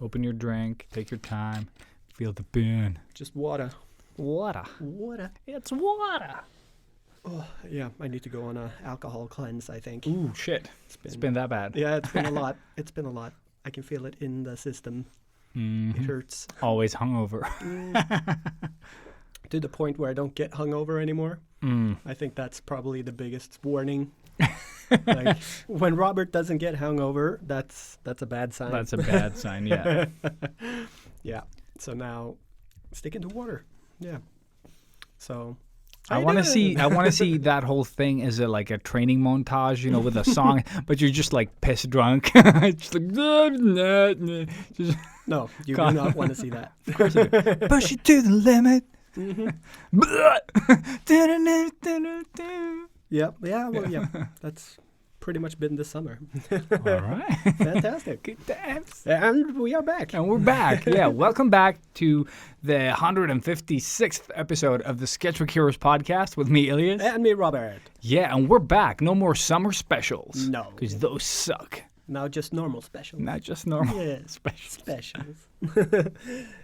Open your drink. Take your time. Feel the burn. Just water. Water. It's water. Oh, yeah, I need to go on a alcohol cleanse, I think. Ooh, shit. It's been that bad. Yeah, it's been a lot. It's been a lot. I can feel it in the system. Mm-hmm. It hurts. Always hungover. To the point where I don't get hungover anymore. I think that's probably the biggest warning. Like, when Robert doesn't get hungover, that's a bad sign. That's a bad sign, yeah. Yeah. So now, stick into water. Yeah. So I want to see that whole thing as like a training montage, with a song, but you're just like piss drunk. Just like just no, you do not want to see that. Of course you do. Push it to the limit. Yep. Yeah. Well, yeah. That's pretty much been this summer. All right. Fantastic. Good times. And we are back. And we're back. Yeah. Welcome back to the 156th episode of the Sketchbook Heroes podcast with me, Ilias. And me, Robert. Yeah. And we're back. No more summer specials. No. Because those suck. Now just normal specials. Not just normal specials.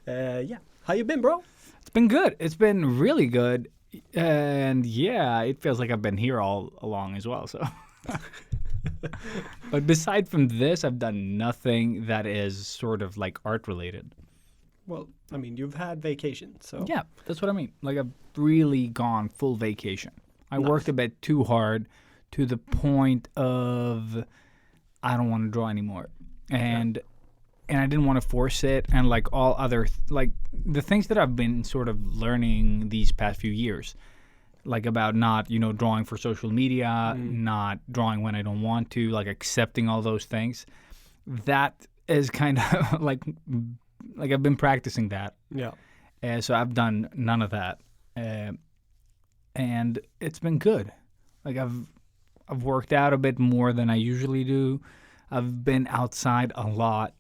Yeah. How you been, bro? It's been good. It's been really good. And yeah, it feels like I've been here all along as well. So, but beside from this, I've done nothing that is sort of like art related. Well, I mean, you've had vacation, so yeah, that's what I mean. Like I've really gone full vacation. I worked a bit too hard to the point of I don't want to draw anymore, and I didn't want to force it, and like all other like the things that I've been sort of learning these past few years, like about not drawing for social media, not drawing when I don't want to, like accepting all those things. That is kind of like I've been practicing that. Yeah. So I've done none of that, and it's been good. Like I've worked out a bit more than I usually do. I've been outside a lot.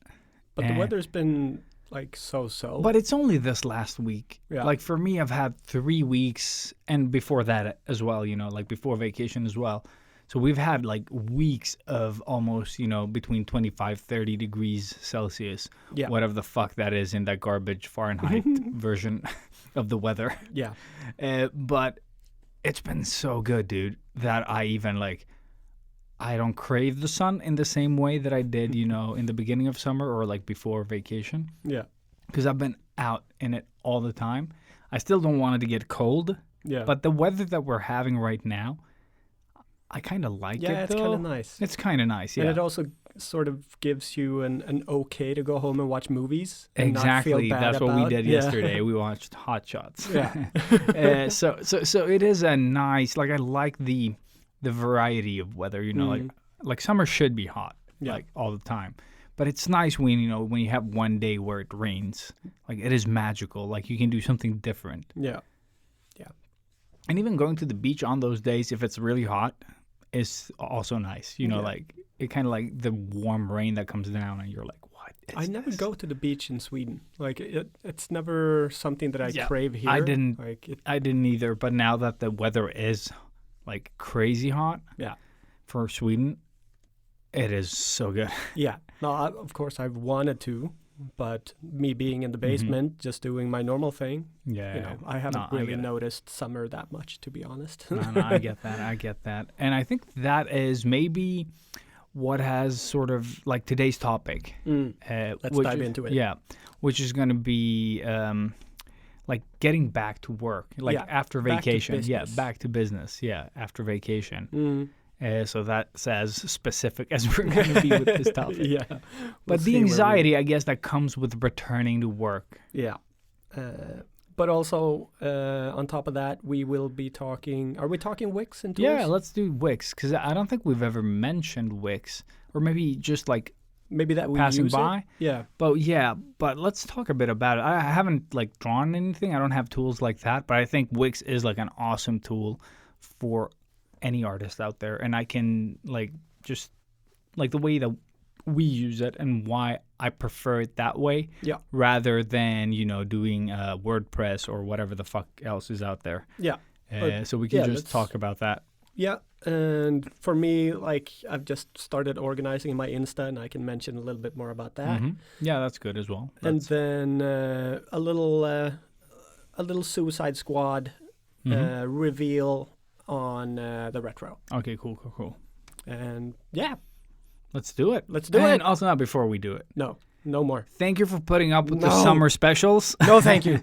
But the weather's been like so. But it's only this last week. Yeah. Like for me, I've had 3 weeks, and before that as well, like before vacation as well. So we've had like weeks of almost, between 25, 30 degrees Celsius. Yeah. Whatever the fuck that is in that garbage Fahrenheit version of the weather. Yeah. But it's been so good, dude, that I even I don't crave the sun in the same way that I did, in the beginning of summer or like before vacation. Yeah. Because I've been out in it all the time. I still don't want it to get cold. Yeah. But the weather that we're having right now, I kind of like it, though. Yeah, it's kind of nice. It's kind of nice, yeah. And it also sort of gives you an okay to go home and watch movies. And exactly. Not feel bad That's what we did Yeah. yesterday. We watched Hot Shots. Yeah. So it is a nice, I like the variety of weather, like summer should be hot, like all the time. But it's nice when you have one day where it rains. Like it is magical. Like you can do something different. Yeah. And even going to the beach on those days, if it's really hot, is also nice. Like it kind of like the warm rain that comes down and you're like, what is I never this? go to the beach in Sweden. Like it's never something that I crave here. I didn't either. But now that the weather is like crazy hot, for Sweden, it is so good. Yeah. No, of course I've wanted to, but me being in the basement, just doing my normal thing. Yeah. I haven't really noticed summer that much, to be honest. No, I get that. And I think that is maybe what has sort of like today's topic. Let's dive into it. Yeah, which is going to be like getting back to work, after vacation. Back to business. Yeah, after vacation. So that's as specific as we're going to be with this topic. Yeah. But the anxiety, I guess, that comes with returning to work. Yeah. But also, on top of that, we will be talking... Are we talking Wix and tools? Yeah, let's do Wix, because I don't think we've ever mentioned Wix. Or maybe just like... Maybe that we passing use by. It? Yeah. But let's talk a bit about it. I haven't like drawn anything. I don't have tools like that. But I think Wix is like an awesome tool for any artist out there. And I can like just like the way that we use it and why I prefer it that way. Yeah. Rather than, doing WordPress or whatever the fuck else is out there. Yeah. So we can just talk about that. Yeah. And for me, like, I've just started organizing my Insta, and I can mention a little bit more about that. Yeah, that's good as well. And then a little Suicide Squad reveal on the retro. Okay, cool. And yeah, let's do it. Let's do it. And also, not before we do it. No more. Thank you for putting up with the summer specials. No, thank you.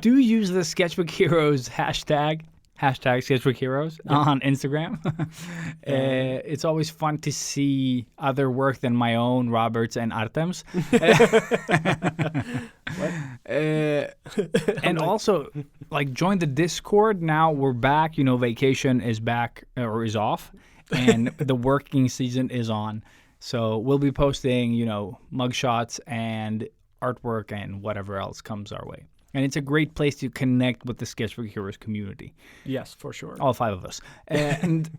Do use the Sketchbook Heroes hashtag Sketchbook Heroes on Instagram. It's always fun to see other work than my own, Robert's and Artem's. And also, like, join the Discord. Now we're back. Vacation is back or is off, and the working season is on. So we'll be posting, mugshots and artwork and whatever else comes our way. And it's a great place to connect with the Sketchbook Heroes community. Yes, for sure. All 5 of us. And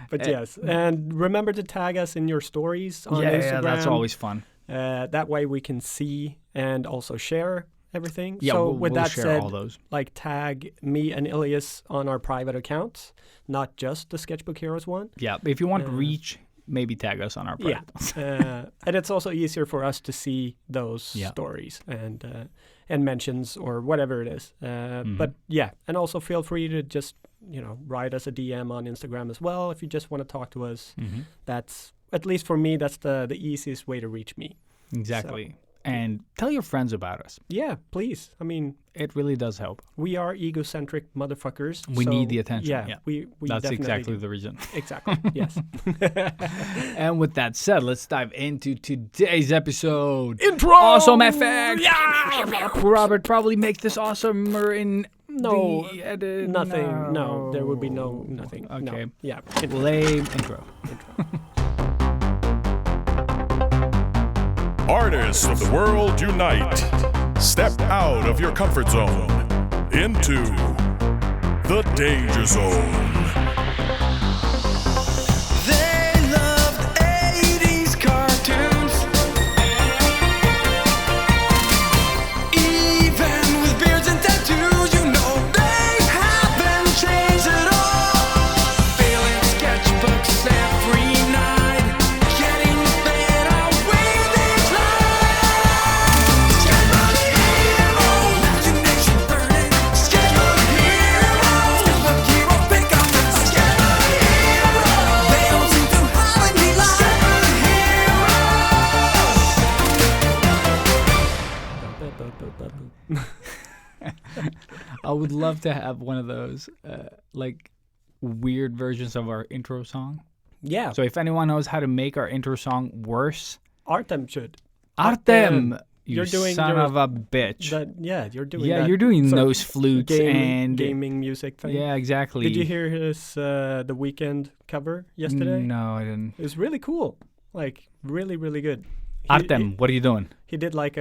but yes, and remember to tag us in your stories on Instagram. Yeah, that's always fun. That way we can see and also share everything. Yeah, so we'll with that share said, all those. Like, tag me and Ilias on our private accounts, not just the Sketchbook Heroes one. Yeah, if you want reach, maybe tag us on our private ones. And it's also easier for us to see those stories and mentions or whatever it is. But yeah, and also feel free to just, write us a DM on Instagram as well if you just want to talk to us. That's, at least for me, that's the easiest way to reach me. Exactly. So, and tell your friends about us. Yeah, please. I mean, it really does help. We are egocentric motherfuckers. We need the attention. Yeah, we that's definitely exactly do. the reason. Exactly, yes. And with that said, let's dive into today's episode. Intro! Awesome effect! Yeah! Robert probably make this awesomer in the edit. Nothing. No, there would be nothing. Okay. No. Yeah. Lame intro. Artists of the world unite. Step out of your comfort zone into the danger zone. They loved 80s cartoons, even with beards and tattoos. They haven't changed at all. Filling sketchbooks every night, getting better with each line. Sketchbook hero, imagination burning. Sketchbook hero, pick up the sketchbook hero. They don't seem to have any line. I would love to have one of those, like, weird versions of our intro song. Yeah. So if anyone knows how to make our intro song worse, Artem should. Artem, you're you doing son of a bitch. You're doing Yeah, that you're doing sort of nose flutes and gaming music thing. Yeah, exactly. Did you hear his The Weeknd cover yesterday? No, I didn't. It was really cool. Like, really, really good. Artem, what are you doing? He did like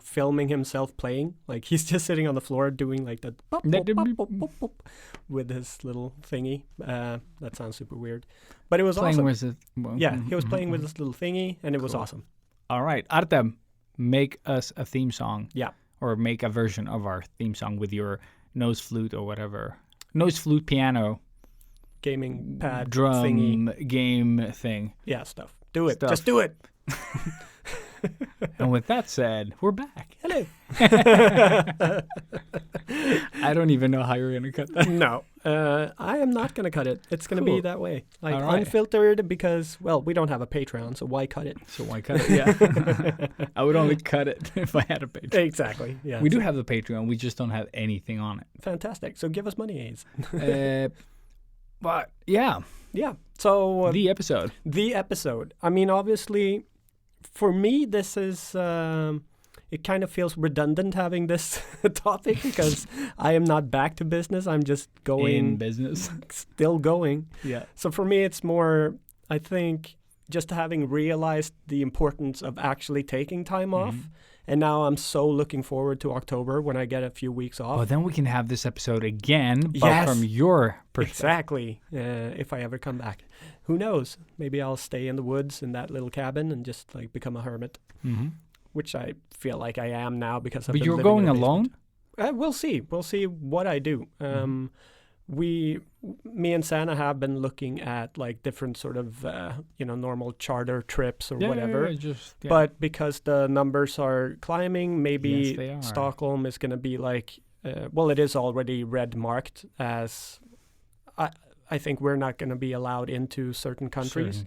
filming himself playing. Like, he's just sitting on the floor doing like that pop, pop, pop, pop, pop, pop, with his little thingy. That sounds super weird, but it was Playing awesome. with it. Well, Yeah, he was playing with this little thingy, and it was Cool. awesome. All right, Artem, make us a theme song. Yeah. Or make a version of our theme song with your nose flute or whatever. Nose flute, piano, Gaming pad drum, thingy. game thing. Yeah, stuff. Do it. Stuff. Just do it. And with that said, we're back. Hello. I don't even know how you're going to cut that. No, I am not going to cut it. It's going to be Cool. that way. Like, All right. unfiltered, because, well, we don't have a Patreon, so why cut it? So why cut it? Yeah. I would only cut it if I had a Patreon. Exactly. Yeah. We do have the Patreon. We just don't have anything on it. Fantastic. So give us money, AIDS. But yeah, Yeah. So the episode. the episode. I mean, obviously, for me, this is. It kind of feels redundant having this topic because I am not back to business. I'm just In going, business. still going. Yeah. So for me, it's more, I think, just having realized the importance of actually taking time off. And now I'm so looking forward to October when I get a few weeks off. Well, then we can have this episode again, but Yes. from your perspective. Exactly. If I ever come back. Who knows? Maybe I'll stay in the woods in that little cabin and just like become a hermit, which I feel like I am now because I've But been you're living going in a basement. alone? We'll see. We'll see what I do. me and Santa have been looking at like different sort of normal charter trips or whatever. But because the numbers are climbing, maybe Yes, they are. Stockholm is going to be like, it is already red marked as. I think we're not going to be allowed into certain countries.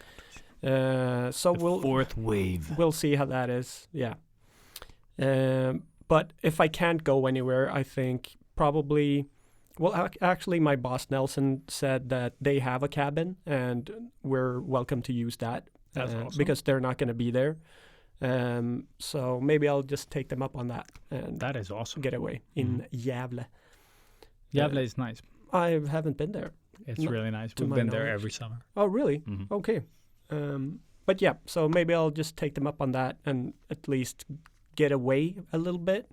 So we'll fourth wave. We'll see how that is. Yeah. But if I can't go anywhere, I think probably. Well, actually, my boss Nelson said that they have a cabin and we're welcome to use that. That's awesome. Because they're not going to be there. So maybe I'll just take them up on that and That is awesome. get away in Gävle. Gävle is nice. I haven't been there. It's Not really nice. to We've my been there knowledge. every summer. Oh, really? Mhm. Okay. But yeah, so maybe I'll just take them up on that and at least get away a little bit.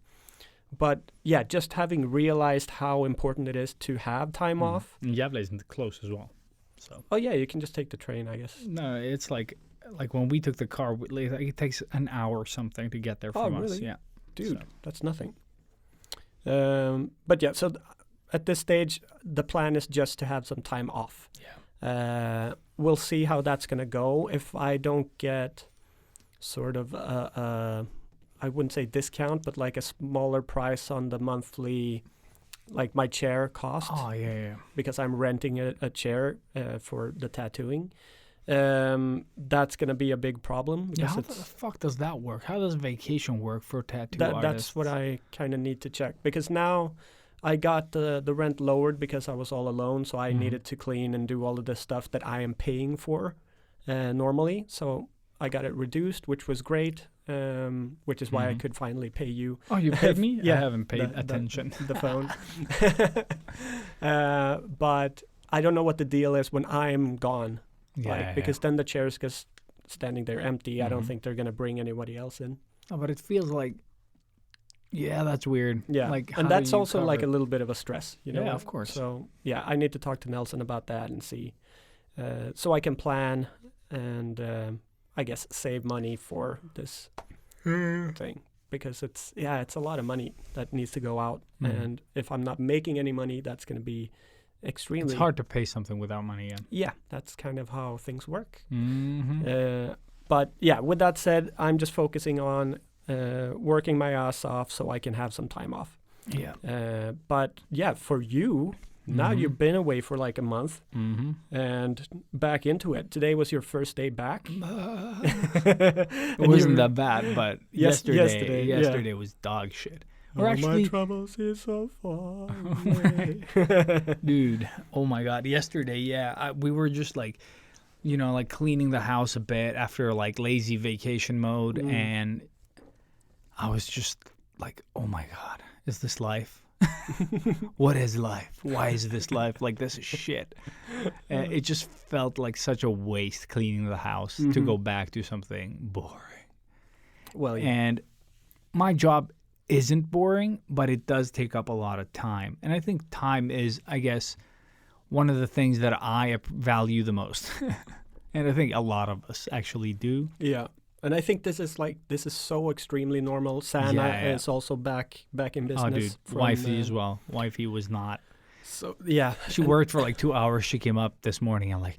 But yeah, just having realized how important it is to have time off. And Gävle isn't close as well. So Oh yeah, you can just take the train, I guess. no, it's like when we took the car, it takes an hour or something to get there from us. really? Yeah, Dude, So- that's nothing. But yeah, so at this stage, the plan is just to have some time off. yeah. We'll see how that's going to go. If I don't get sort of I wouldn't say discount, but like a smaller price on the monthly, like my chair cost, Oh yeah. because I'm renting a chair for the tattooing. That's going to be a big problem. Yeah, because how the fuck does that work? How does vacation work for tattoo artists? that's what I kind of need to check, because now I got the rent lowered because I was all alone, so I Mhm. needed to clean and do all of this stuff that I am paying for normally. So I got it reduced, which was great, which is why I Mhm. could finally pay you Oh, you paid me? Yeah, I haven't paid the- attention. the phone. But I don't know what the deal is when I'm gone. Because then the chair's just standing there empty. I don't Mhm. think they're going to bring anybody else in. Oh, but it feels like, yeah, that's weird. Yeah, like, how and do that's you also like a cover- little bit of a stress, you know. Yeah, of course. So yeah, I need to talk to Nelson about that and see, so I can plan and I guess save money for this thing, because it's a lot of money that needs to go out, Mhm. and if I'm not making any money, that's going to be extremely It's hard to pay something without money. Yeah. Yeah, that's kind of how things work. Mm-hmm. But yeah, with that said, I'm just focusing on working my ass off so I can have some time off. Yeah. But yeah, for you, now Mhm. you've been away for like a month Mm-hmm. and back into it. Today was your first day back. It wasn't that bad, but yesterday, yeah. yesterday was dog shit. Or actually, my troubles is so far away. dude, oh my god, yesterday, yeah, we were just like, like cleaning the house a bit after like lazy vacation mode, and I was just like, oh my god, is this life? What is life? Why is this life? Like, this is shit. It just felt like such a waste cleaning the house to go back to something boring. Well, yeah. And my job isn't boring, but it does take up a lot of time. And I think time is, I guess, one of the things that I value the most. And I think a lot of us actually do. Yeah. And I think this is so extremely normal. Sana Yeah. is also back in business. Oh, dude, from, wifey as well. Wifey was not. So yeah, She worked for like 2 hours. She came up this morning. I'm like,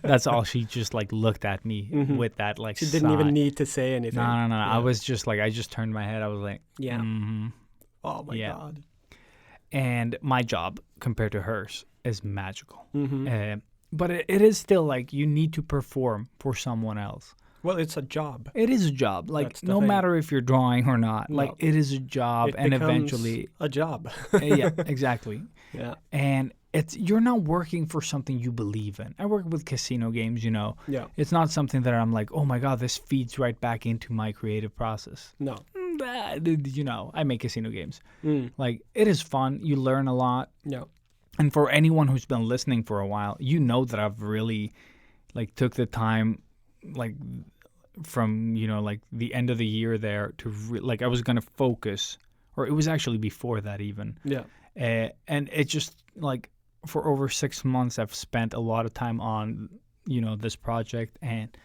that's all. She just like looked at me with that like she didn't sigh. even need to say anything. No. Yeah. I was just like, I just turned my head. I was like, Yeah. mm-hmm. Oh my Yeah. god. And my job compared to hers is magical. Mm-hmm. But it is still like you need to perform for someone else. Well, it's a job. It is a job. Like, That's the no thing. matter if you're drawing or not, No. like, it is a job. It And becomes eventually, a job. yeah, exactly. Yeah. And you're not working for something you believe in. I work with casino games, Yeah. It's not something that I'm like, oh my God, this feeds right back into my creative process. No. I make casino games. Mm. Like, it is fun. You learn a lot. Yeah. And for anyone who's been listening for a while, you know that I've really, like, took the time, like, from, like, the end of the year there to, I was going to focus, or it was actually before that even. Yeah. And it just, like, for over 6 months, I've spent a lot of time on, this project, and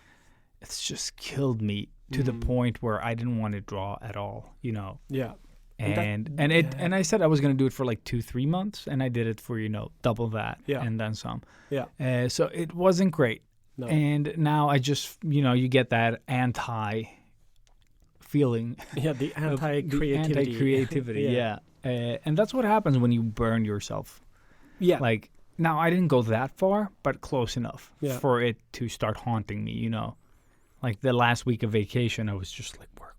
it's just killed me to the point where I didn't want to draw at all, Yeah. And I said I was going to do it for like 2-3 months, and I did it for double that and then some. Yeah. So it wasn't great. No. And now I just you get that anti feeling. Yeah, the anti-creativity. The anti-creativity, yeah. And that's what happens when you burn yourself. Yeah. Like, now I didn't go that far, but close enough for it to start haunting me, Like the last week of vacation, I was just like, work.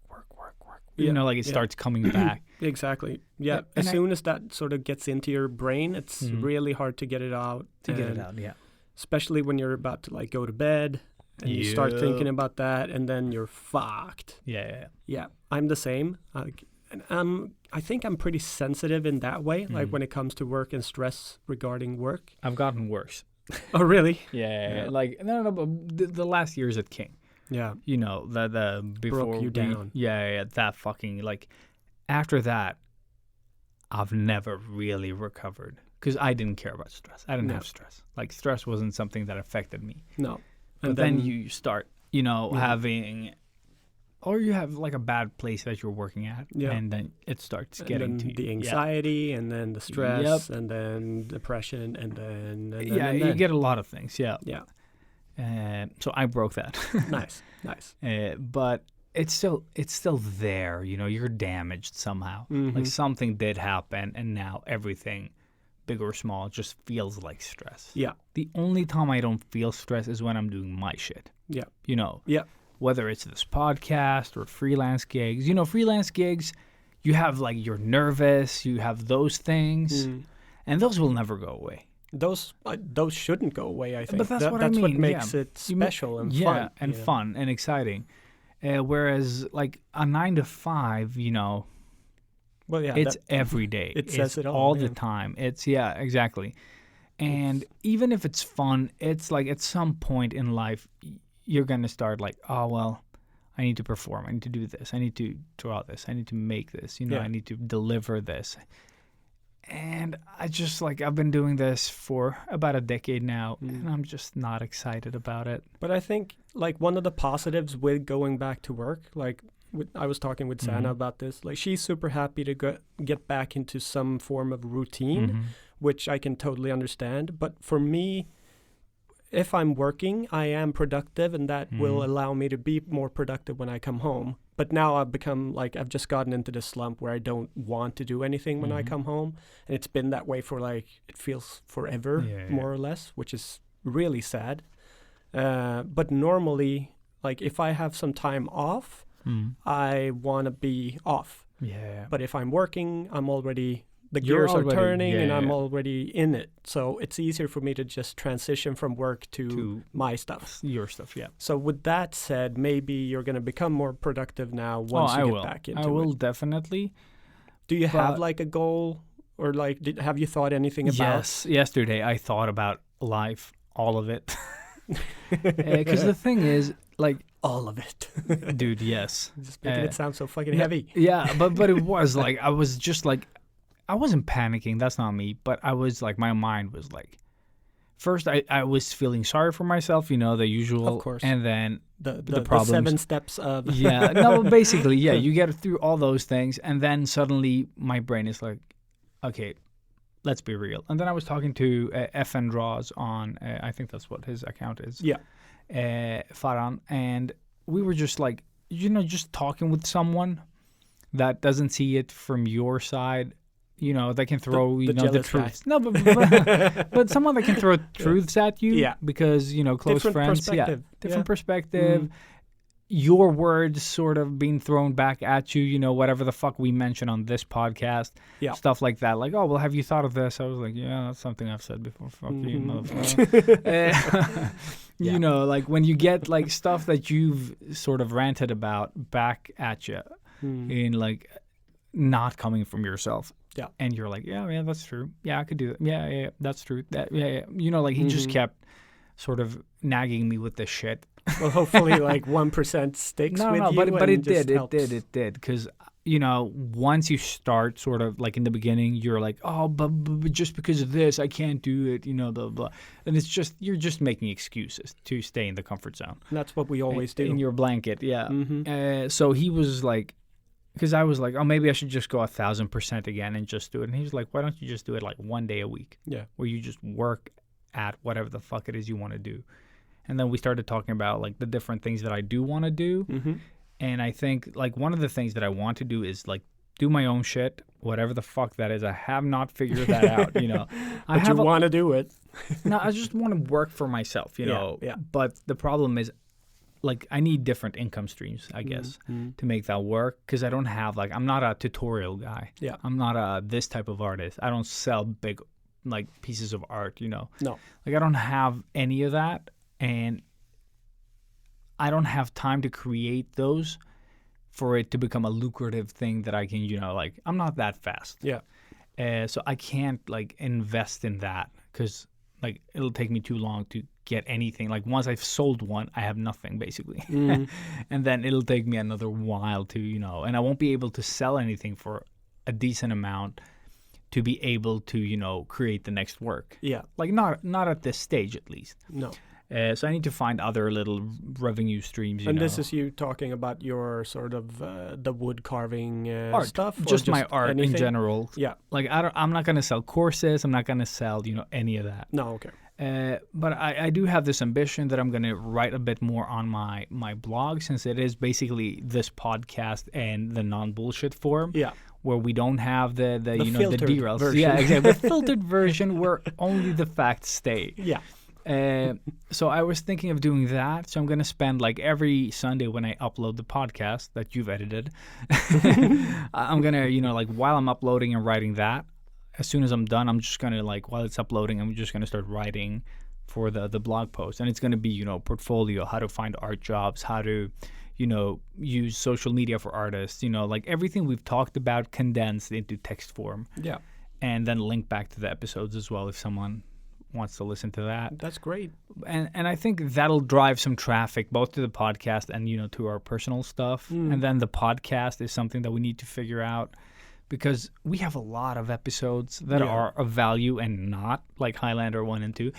Like it starts coming back. Exactly. Yeah. As soon as that sort of gets into your brain, it's really hard to get it out. Yeah. Especially when you're about to like go to bed and you start thinking about that, and then you're fucked. Yeah. I'm the same. I think I'm pretty sensitive in that way, like when it comes to work and stress regarding work. I've gotten worse. Oh, really? Yeah. Like, no, but the last years at King. Yeah. The before broke you down. Yeah, that fucking, like, after that, I've never really recovered. Because I didn't care about stress. I didn't have stress. Like, stress wasn't something that affected me. No. And then you start, having, or you have like a bad place that you're working at, and then it starts getting to you. The anxiety, and then the stress, and then depression, and then you get a lot of things. Yeah. So I broke that. Nice. But it's still there. You're damaged somehow. Like something did happen, and now everything, big or small, just feels like stress. Yeah. The only time I don't feel stress is when I'm doing my shit. Yeah. Yeah. Whether it's this podcast or freelance gigs. Freelance gigs, you have like you're nervous, you have those things, and those will never go away. Those shouldn't go away, I think. But that's what I mean. That's what makes it special and fun. And fun and exciting. Whereas like a 9 to 5, well, it's every day. It says it all the time. It's exactly. And even if it's fun, it's like at some point in life, you're going to start like, oh, well, I need to perform. I need to do this. I need to draw this. I need to make this. I need to deliver this. And I've been doing this for about a decade now, and I'm just not excited about it. But I think like one of the positives with going back to work, like I was talking with Sana about this, like she's super happy to get back into some form of routine, which I can totally understand. But for me, if I'm working, I am productive, and that will allow me to be more productive when I come home. But now I've just gotten into this slump where I don't want to do anything when I come home. And it's been that way for it feels forever, more or less, which is really sad. But normally, like if I have some time off, I want to be off. Yeah. But if I'm working, the gears are turning and I'm already in it. So it's easier for me to just transition from work to my stuff. Your stuff, yeah. So with that said, maybe you're going to become more productive now once you get back into it. I will definitely. Do you have like a goal, or like have you thought anything about? Yes, yesterday I thought about life, all of it. Because the thing is, like, all of it. Dude, yes. Just making it sound so fucking heavy. Yeah, but it was like, I was just like, I wasn't panicking. That's not me. But I was like, my mind was like, first I was feeling sorry for myself, the usual. Of course. And then the problems. 7 steps of. Yeah. No, basically, yeah. You get through all those things. And then suddenly my brain is like, okay, let's be real. And then I was talking to FN Draws on, I think that's what his account is. Yeah. Farhan. And we were just like, just talking with someone that doesn't see it from your side. They can throw, the truths. No, but someone that can throw truths at you because, close different friends. Perspective. Yeah, different perspective. Your words sort of being thrown back at you, whatever the fuck we mention on this podcast. Yeah. Stuff like that. Like, oh, well, have you thought of this? I was like, yeah, that's something I've said before. Fuck you, motherfucker. Like when you get like stuff that you've sort of ranted about back at you in like not coming from yourself. Yeah. And you're like, yeah, that's true. Yeah, I could do that. Yeah, that's true. Like he just kept sort of nagging me with this shit. Well, hopefully like 1% sticks with you. But it did. Because, once you start sort of like in the beginning, you're like, oh, but just because of this, I can't do it, blah, blah. And it's just, you're just making excuses to stay in the comfort zone. And that's what we always do. In your blanket, yeah. So he was like, because I was like, oh, maybe I should just go 1,000% again and just do it. And he was like, why don't you just do it like 1 day a week? Yeah. Where you just work at whatever the fuck it is you want to do. And then we started talking about like the different things that I do want to do. Mm-hmm. And I think like one of the things that I want to do is like do my own shit, whatever the fuck that is. I have not figured that out, you know. But you want to do it. No, I just want to work for myself, you know. Yeah. But the problem is, like, I need different income streams, I guess, to make that work. Because I don't have, like, I'm not a tutorial guy. Yeah. I'm not this type of artist. I don't sell big, like, pieces of art, you know. No. Like, I don't have any of that. And I don't have time to create those for it to become a lucrative thing that I can, you know, like, I'm not that fast. Yeah. So I can't, like, invest in that because, like, it'll take me too long to get anything. Like, once I've sold one, I have nothing, basically. And then it'll take me another while to, you know, and I won't be able to sell anything for a decent amount to be able to, you know, create the next work. Yeah. Like, not at this stage, at least. No. So I need to find other little revenue streams, you and know. this is you talking about your sort of the wood carving art stuff? Or just my art anything? in general. Yeah. Like, I'm not going to sell courses. I'm not going to sell, you know, any of that. No, okay. But I do have this ambition that I'm going to write a bit more on my blog, since it is basically this podcast and the non-bullshit form. Yeah. Where we don't have the you know, the filtered derails. version. Yeah, exactly. The filtered version where only the facts stay. Yeah. So I was thinking of doing that. So I'm going to spend like every Sunday when I upload the podcast that you've edited, I'm going to, you know, like while I'm uploading and writing that, as soon as I'm done, I'm just going to like, while it's uploading, I'm just going to start writing for the blog post. And it's going to be, you know, portfolio, how to find art jobs, how to, you know, use social media for artists, you know, like everything we've talked about condensed into text form. Yeah. And then link back to the episodes as well if someone wants to listen to that. That's great. And I think that'll drive some traffic both to the podcast and, you know, to our personal stuff. And then the podcast is something that we need to figure out, because we have a lot of episodes that are of value and not, like Highlander 1 and 2.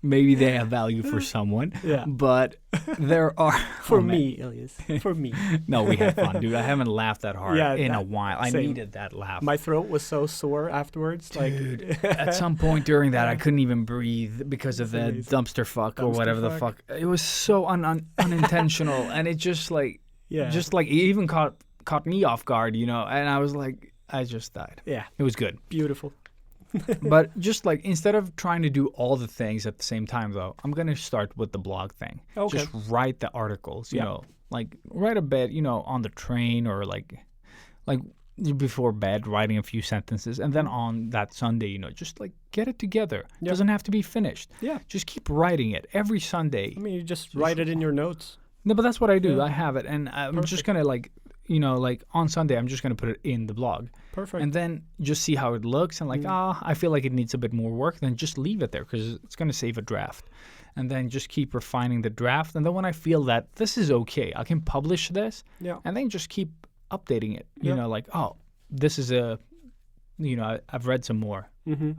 Maybe they have value for someone. Yeah. But there are... For me, Elias. For me. No, we had fun, dude. I haven't laughed that hard in a while. I same. needed that laugh. My throat was so sore afterwards. Dude, at some point during that, I couldn't even breathe because of the amazing. dumpster fuck or whatever the fuck. It was so unintentional. And it just like... Yeah. Just like, it even caught me off guard, you know, and I was like, I just died. Yeah. It was good. Beautiful. But just like, instead of trying to do all the things at the same time, though, I'm going to start with the blog thing. Okay. Just write the articles, you know, like write a bit, you know, on the train or like before bed, writing a few sentences. And then on that Sunday, you know, just like get it together. It doesn't have to be finished. Yeah. Just keep writing it every Sunday. I mean, you just write it in your notes. No, but that's what I do. I have it. And I'm just going to like, you know, like on Sunday, I'm just going to put it in the blog. Perfect. And then just see how it looks. And like, I feel like it needs a bit more work. Then just leave it there because it's going to save a draft. And then just keep refining the draft. And then when I feel that this is okay, I can publish this. Yeah. And then just keep updating it. You know, like, oh, this is a, you know, I've read some more.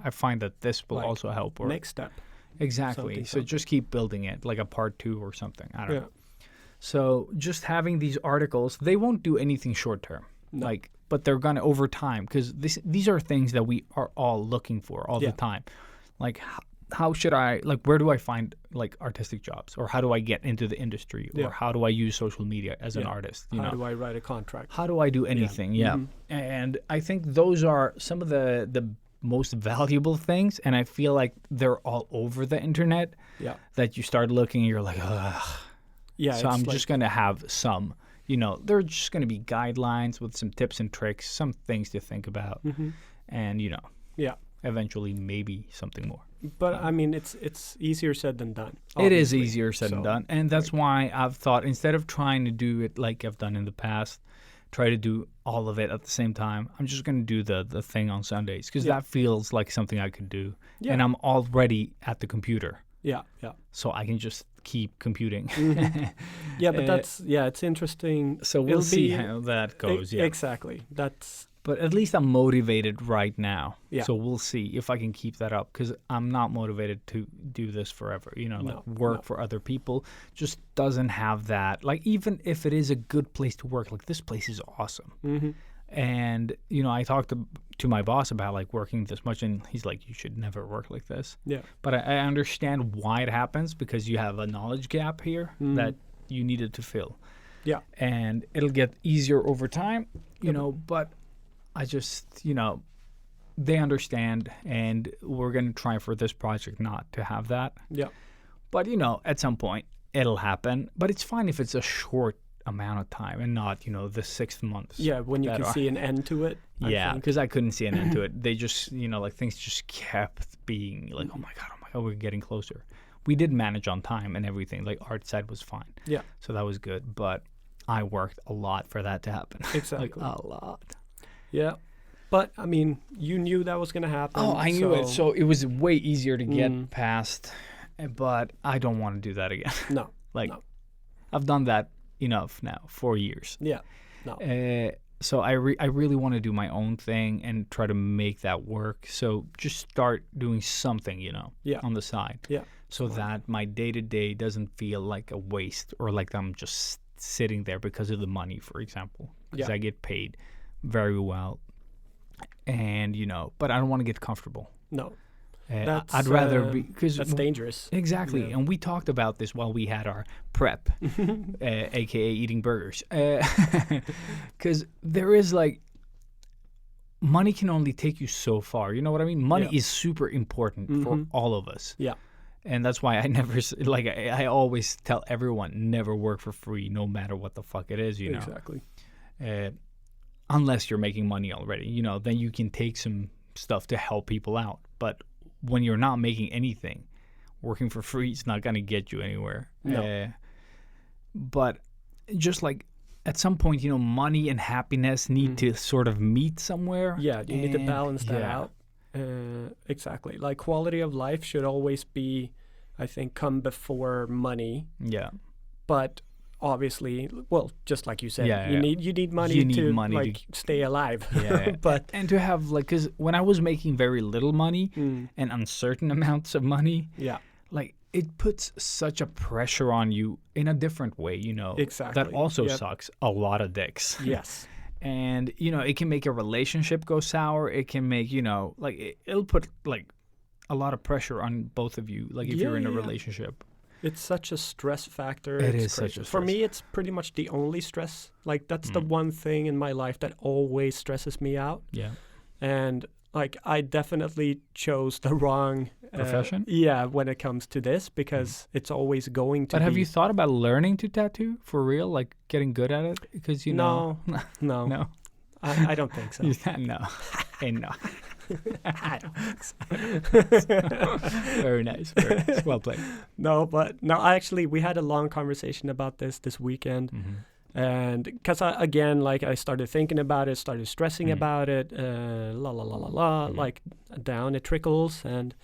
I find that this will Like also help. Or next step. exactly. So just keep building it, like a part 2 or something. I don't know. So just having these articles, they won't do anything short term, like, but they're gonna over time, because these are things that we are all looking for all the time. Like, how should I, like, where do I find like artistic jobs, or how do I get into the industry, or how do I use social media as an artist? You how know, do I write a contract? how do I do anything? And I think those are some of the most valuable things, and I feel like they're all over the internet. Yeah. That you start looking and you're like, ugh. Yeah. So I'm just going to have some, you know, they're just going to be guidelines with some tips and tricks, some things to think about. And, you know, eventually maybe something more. But I mean, it's easier said than done. It is obviously. easier said than done. And that's why I've thought, instead of trying to do it like I've done in the past, try to do all of it at the same time, I'm just going to do the thing on Sundays, because that feels like something I could do. And I'm already at the computer. Yeah, yeah. So I can just keep computing. Yeah, but it's interesting. So we'll see how that goes. Exactly. That's But at least I'm motivated right now. Yeah. So we'll see if I can keep that up, because I'm not motivated to do this forever. You know, like work for other people just doesn't have that. Like, even if it is a good place to work, like this place is awesome. Mm-hmm. And, you know, I talked to my boss about like working this much, and he's like, you should never work like this. Yeah. But I understand why it happens, because you have a knowledge gap here that you needed to fill. Yeah. And it'll get easier over time, you know, but I just, you know, they understand, and we're going to try for this project not to have that. Yeah. But, you know, at some point it'll happen. But it's fine if it's a short amount of time and not, you know, the 6 months. Yeah, when you can see an end to it. Yeah, because I couldn't see an end to it. They just, you know, like things just kept being like, oh my God, we're getting closer. We did manage on time and everything. Like, art side was fine. Yeah. So that was good. But I worked a lot for that to happen. Exactly. Like, a lot. Yeah. But, I mean, you knew that was going to happen. Oh, I knew it. So it was way easier to get past. But I don't want to do that again. No. Like, no. I've done that enough now, 4 years. Yeah. No. So I really want to do my own thing and try to make that work. So just start doing something, you know, on the side. Yeah. So that my day-to-day doesn't feel like a waste, or like I'm just sitting there because of the money, for example. Because I get paid very well. And, you know, but I don't want to get comfortable. No. I'd rather be, because that's dangerous. Exactly. Yeah. And we talked about this while we had our prep, aka eating burgers. Because there is like, money can only take you so far. You know what I mean? Money is super important for all of us. Yeah. And that's why I never, like, I always tell everyone, never work for free, no matter what the fuck it is, you know? Exactly. Unless you're making money already, you know, then you can take some stuff to help people out. But when you're not making anything, working for free is not going to get you anywhere. No. But just like at some point, you know, money and happiness need to sort of meet somewhere. Yeah, you need to balance that out. Exactly. Like, quality of life should always be, I think, come before money. Yeah. But obviously, well, just like you said, you need money to stay alive. Yeah. But and to have, like, because when I was making very little money and uncertain amounts of money, like, it puts such a pressure on you in a different way, you know. Exactly. That also sucks a lot of dicks. Yes. And, you know, it can make a relationship go sour. It can make, you know, like, it'll put, like, a lot of pressure on both of you, like, if you're in a relationship. It's such a stress factor. It is such a stress. For me, it's pretty much the only stress. Like, that's the one thing in my life that always stresses me out. Yeah. And, like, I definitely chose the wrong profession. When it comes to this, because it's always going to. But have you thought about learning to tattoo for real, like getting good at it? Because no. I don't think so. No. I don't think so. Very nice. Well played. No, we had a long conversation about this weekend. And because I started thinking about it, started stressing about it, like down it trickles. And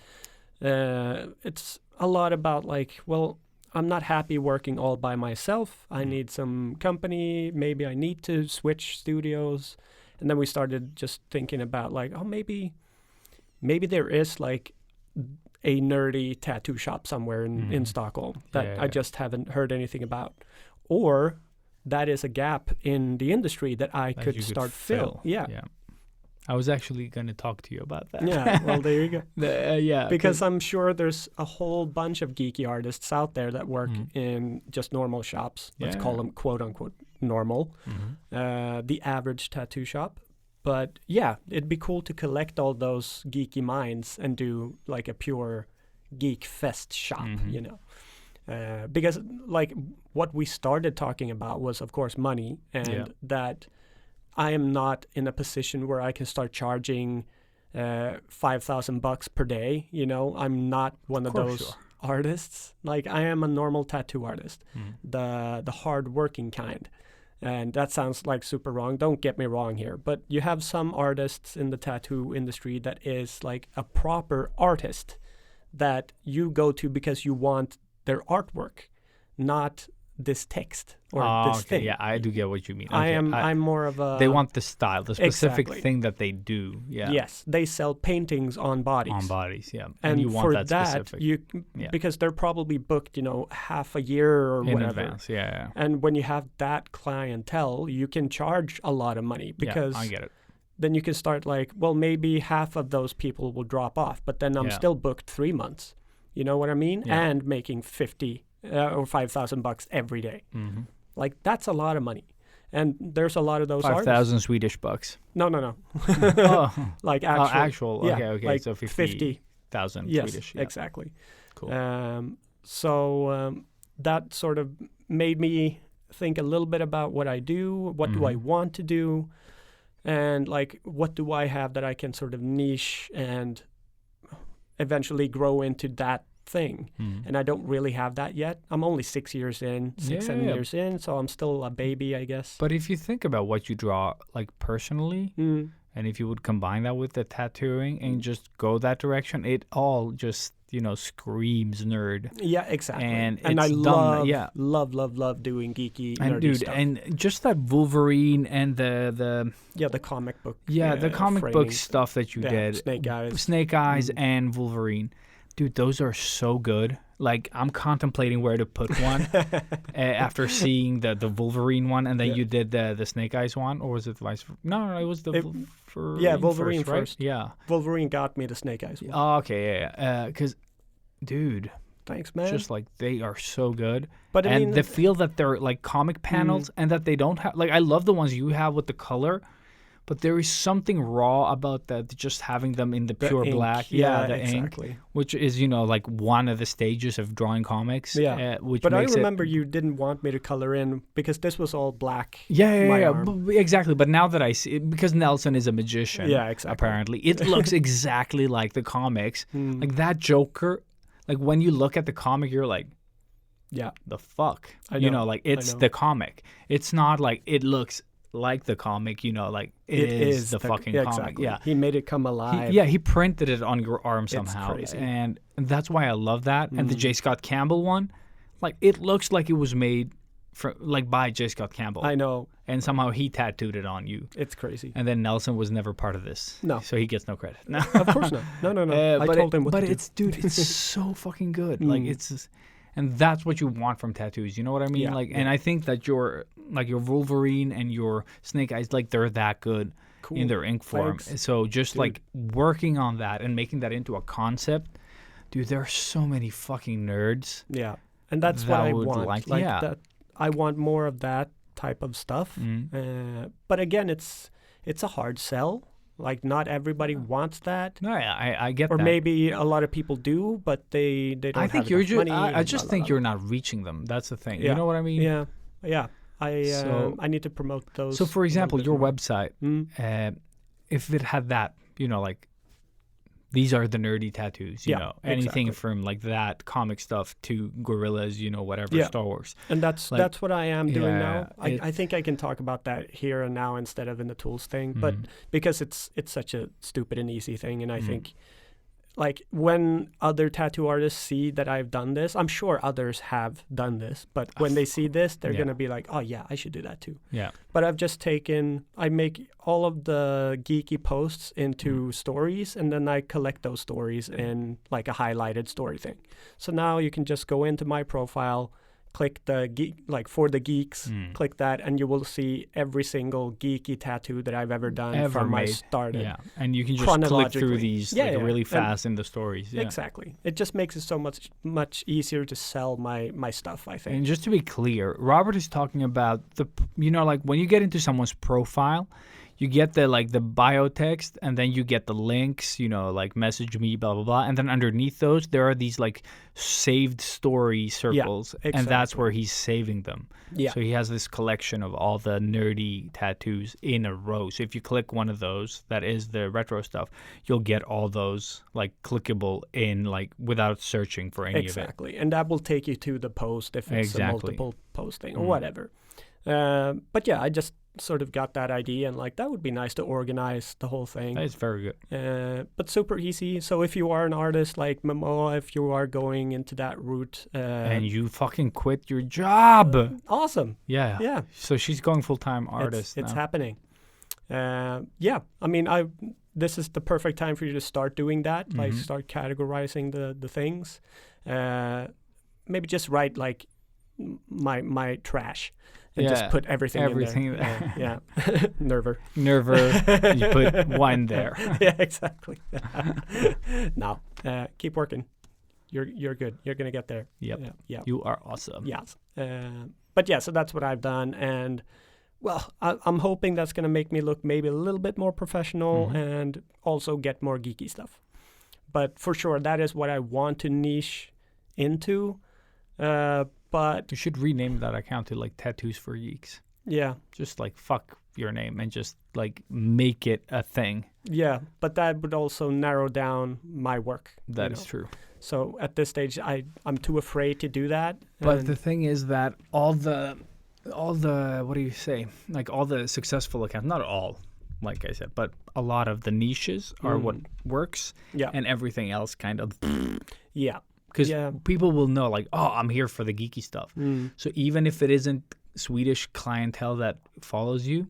it's a lot about like, well, I'm not happy working all by myself. I need some company. Maybe I need to switch studios. And then we started just thinking about like, oh, maybe there is like a nerdy tattoo shop somewhere in Stockholm that I just haven't heard anything about. Or that is a gap in the industry that I could start fill. Yeah. I was actually going to talk to you about that. Yeah, well, there you go. Because I'm sure there's a whole bunch of geeky artists out there that work in just normal shops. Let's call them quote unquote normal. The average tattoo shop. But yeah, it'd be cool to collect all those geeky minds and do like a pure geek fest shop, you know. Because like what we started talking about was of course money, and that I am not in a position where I can start charging $5,000 per day. You know, I'm not one of those artists. Like I am a normal tattoo artist, the hard working kind. And that sounds like super wrong. Don't get me wrong here. But you have some artists in the tattoo industry that is like a proper artist that you go to because you want their artwork, not this text or this okay, thing. yeah, I do get what you mean. I'm more of a... They want the style, the specific Exactly. thing that they do. Yeah. Yes, they sell paintings on bodies. On bodies, yeah. And you want for that specific. because they're probably booked, half a year or in whatever. advance, yeah. And when you have that clientele, you can charge a lot of money because I get it. then you can start like, well, maybe half of those people will drop off, but then I'm still booked 3 months. You know what I mean? Yeah. And making 50 or $5,000 every day. Mm-hmm. Like that's a lot of money. And there's a lot of those 5,000 Swedish bucks. No. Oh, Like actual. Yeah, Yeah, okay. like So 50,000 Yes, Swedish. Yeah. exactly. Cool. That sort of made me think a little bit about what I do, what do I want to do, and like what do I have that I can sort of niche and eventually grow into that thing. And I don't really have that yet. I'm only 6 years in, 7 years in, so I'm still a baby, I guess. But if you think about what you draw, like personally, and if you would combine that with the tattooing and just go that direction, it all just, screams nerd. Yeah, exactly. And I it's love, done, love doing geeky, and nerdy dude, stuff. and just that Wolverine and the the comic book. the comic book framing stuff that you did, Snake Eyes. and Wolverine, dude, those are so good. Like I'm contemplating where to put one after seeing the Wolverine one, and then you did the Snake Eyes one, or was it vice? No, it was the Wolverine right? first. Yeah, Wolverine got me the Snake Eyes one. Oh, okay, yeah. Because, dude, Thanks, man. just like they are so good. But I mean, the feel that they're like comic panels and that they don't have, like, I love the ones you have with the color, but there is something raw about that, just having them in the pure ink. black. Yeah, the exactly. ink, which is, like one of the stages of drawing comics. Yeah. Which but I makes remember you didn't want me to color in because this was all black. Yeah. arm. Exactly. But now that I see it, because Nelson is a magician, Yeah, exactly. apparently, it looks exactly like the comics. Like that Joker, like when you look at the comic, you're like, Yeah. the fuck? I know. Like it's know. the comic. It's not like it looks like the comic, like it is the fucking comic. Exactly. Yeah. He made it come alive. He printed it on your arm somehow. crazy. And that's why I love that. And the J. Scott Campbell one, like it looks like it was made by J. Scott Campbell. I know. And somehow he tattooed it on you. It's crazy. And then Nelson was never part of this. No. So he gets no credit. No. Of course not. No. I told him what to do. But dude, it's so fucking good. Like and that's what you want from tattoos. You know what I mean? Yeah, And I think that your Wolverine and your Snake Eyes, like they're that good in their ink form. Thanks. So just like working on that and making that into a concept, dude, there are so many fucking nerds. Yeah. And that's what that I would want. That I want more of that type of stuff. But again, it's a hard sell. Like not everybody wants that. No, yeah, I get Or that. maybe a lot of people do, but they don't I think have you're enough just. money. I just think you're not reaching them. That's the thing. You know what I mean? Yeah. I need to promote those. So, for example, a your little bit website, if it had that, like these are the nerdy tattoos, you know, anything exactly. from like that comic stuff to gorillas, whatever, Star Wars. And that's what I am doing now. Yeah, I think I can talk about that here and now instead of in the tools thing, but because it's such a stupid and easy thing, and I think like when other tattoo artists see that I've done this, I'm sure others have done this, but when they see this, they're going to be like, oh yeah, I should do that too. Yeah. But I make all of the geeky posts into stories, and then I collect those stories in like a highlighted story thing. So now you can just go into my profile, click the geek, like for the geeks, click that, and you will see every single geeky tattoo that I've ever done from my start. Yeah, and you can just click through these really fast in the stories. Yeah. Exactly. It just makes it so much easier to sell my stuff, I think. And just to be clear, Robert is talking about like when you get into someone's profile, you get the bio text, and then you get the links, like message me, blah, blah, blah. And then underneath those, there are these like saved story circles. Yeah, exactly. And that's where he's saving them. Yeah. So he has this collection of all the nerdy tattoos in a row. So if you click one of those, that is the retro stuff, you'll get all those like clickable in like without searching for any of it. Exactly. And that will take you to the post if it's a multiple posting or whatever. But yeah, sort of got that idea and like that would be nice to organize the whole thing. That is very good. But super easy. So if you are an artist like Momoa, if you are going into that route, And you fucking quit your job. awesome. Yeah. Yeah. So she's going full-time artist It's now. happening. Yeah. I mean, this is the perfect time for you to start doing that. Like start categorizing the things. Maybe just write like my trash. And just put everything in there. Yeah. Nerver. You put one there. Yeah, exactly. No, keep working. You're good. You're gonna get there. Yep. Yeah. You are awesome. Yes. But yeah, so that's what I've done, and well, I'm hoping that's gonna make me look maybe a little bit more professional and also get more geeky stuff. But for sure, that is what I want to niche into. But You should rename that account to like Tattoos for Geeks. yeah, Just like fuck your name and just like make it a thing. yeah. But that would also narrow down my work. That is true. So at this stage, I'm too afraid to do that. But and- the thing is that all the what do you say? Like all the successful accounts, not all, like I said, but a lot of the niches are what works, yeah, and everything else kind of yeah, because Yeah. people will know like, oh, I'm here for the geeky stuff. So even if it isn't Swedish clientele that follows you,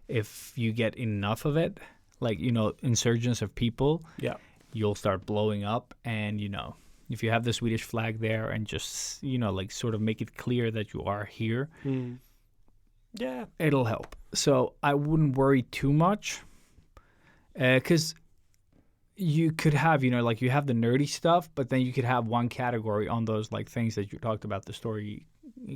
if you get enough of it, like insurgents of people, yeah, you'll start blowing up. And if you have the Swedish flag there and just like sort of make it clear that you are here, yeah, it'll help. So I wouldn't worry too much, because you could have like you have the nerdy stuff, but then you could have one category on those like things that you talked about, the story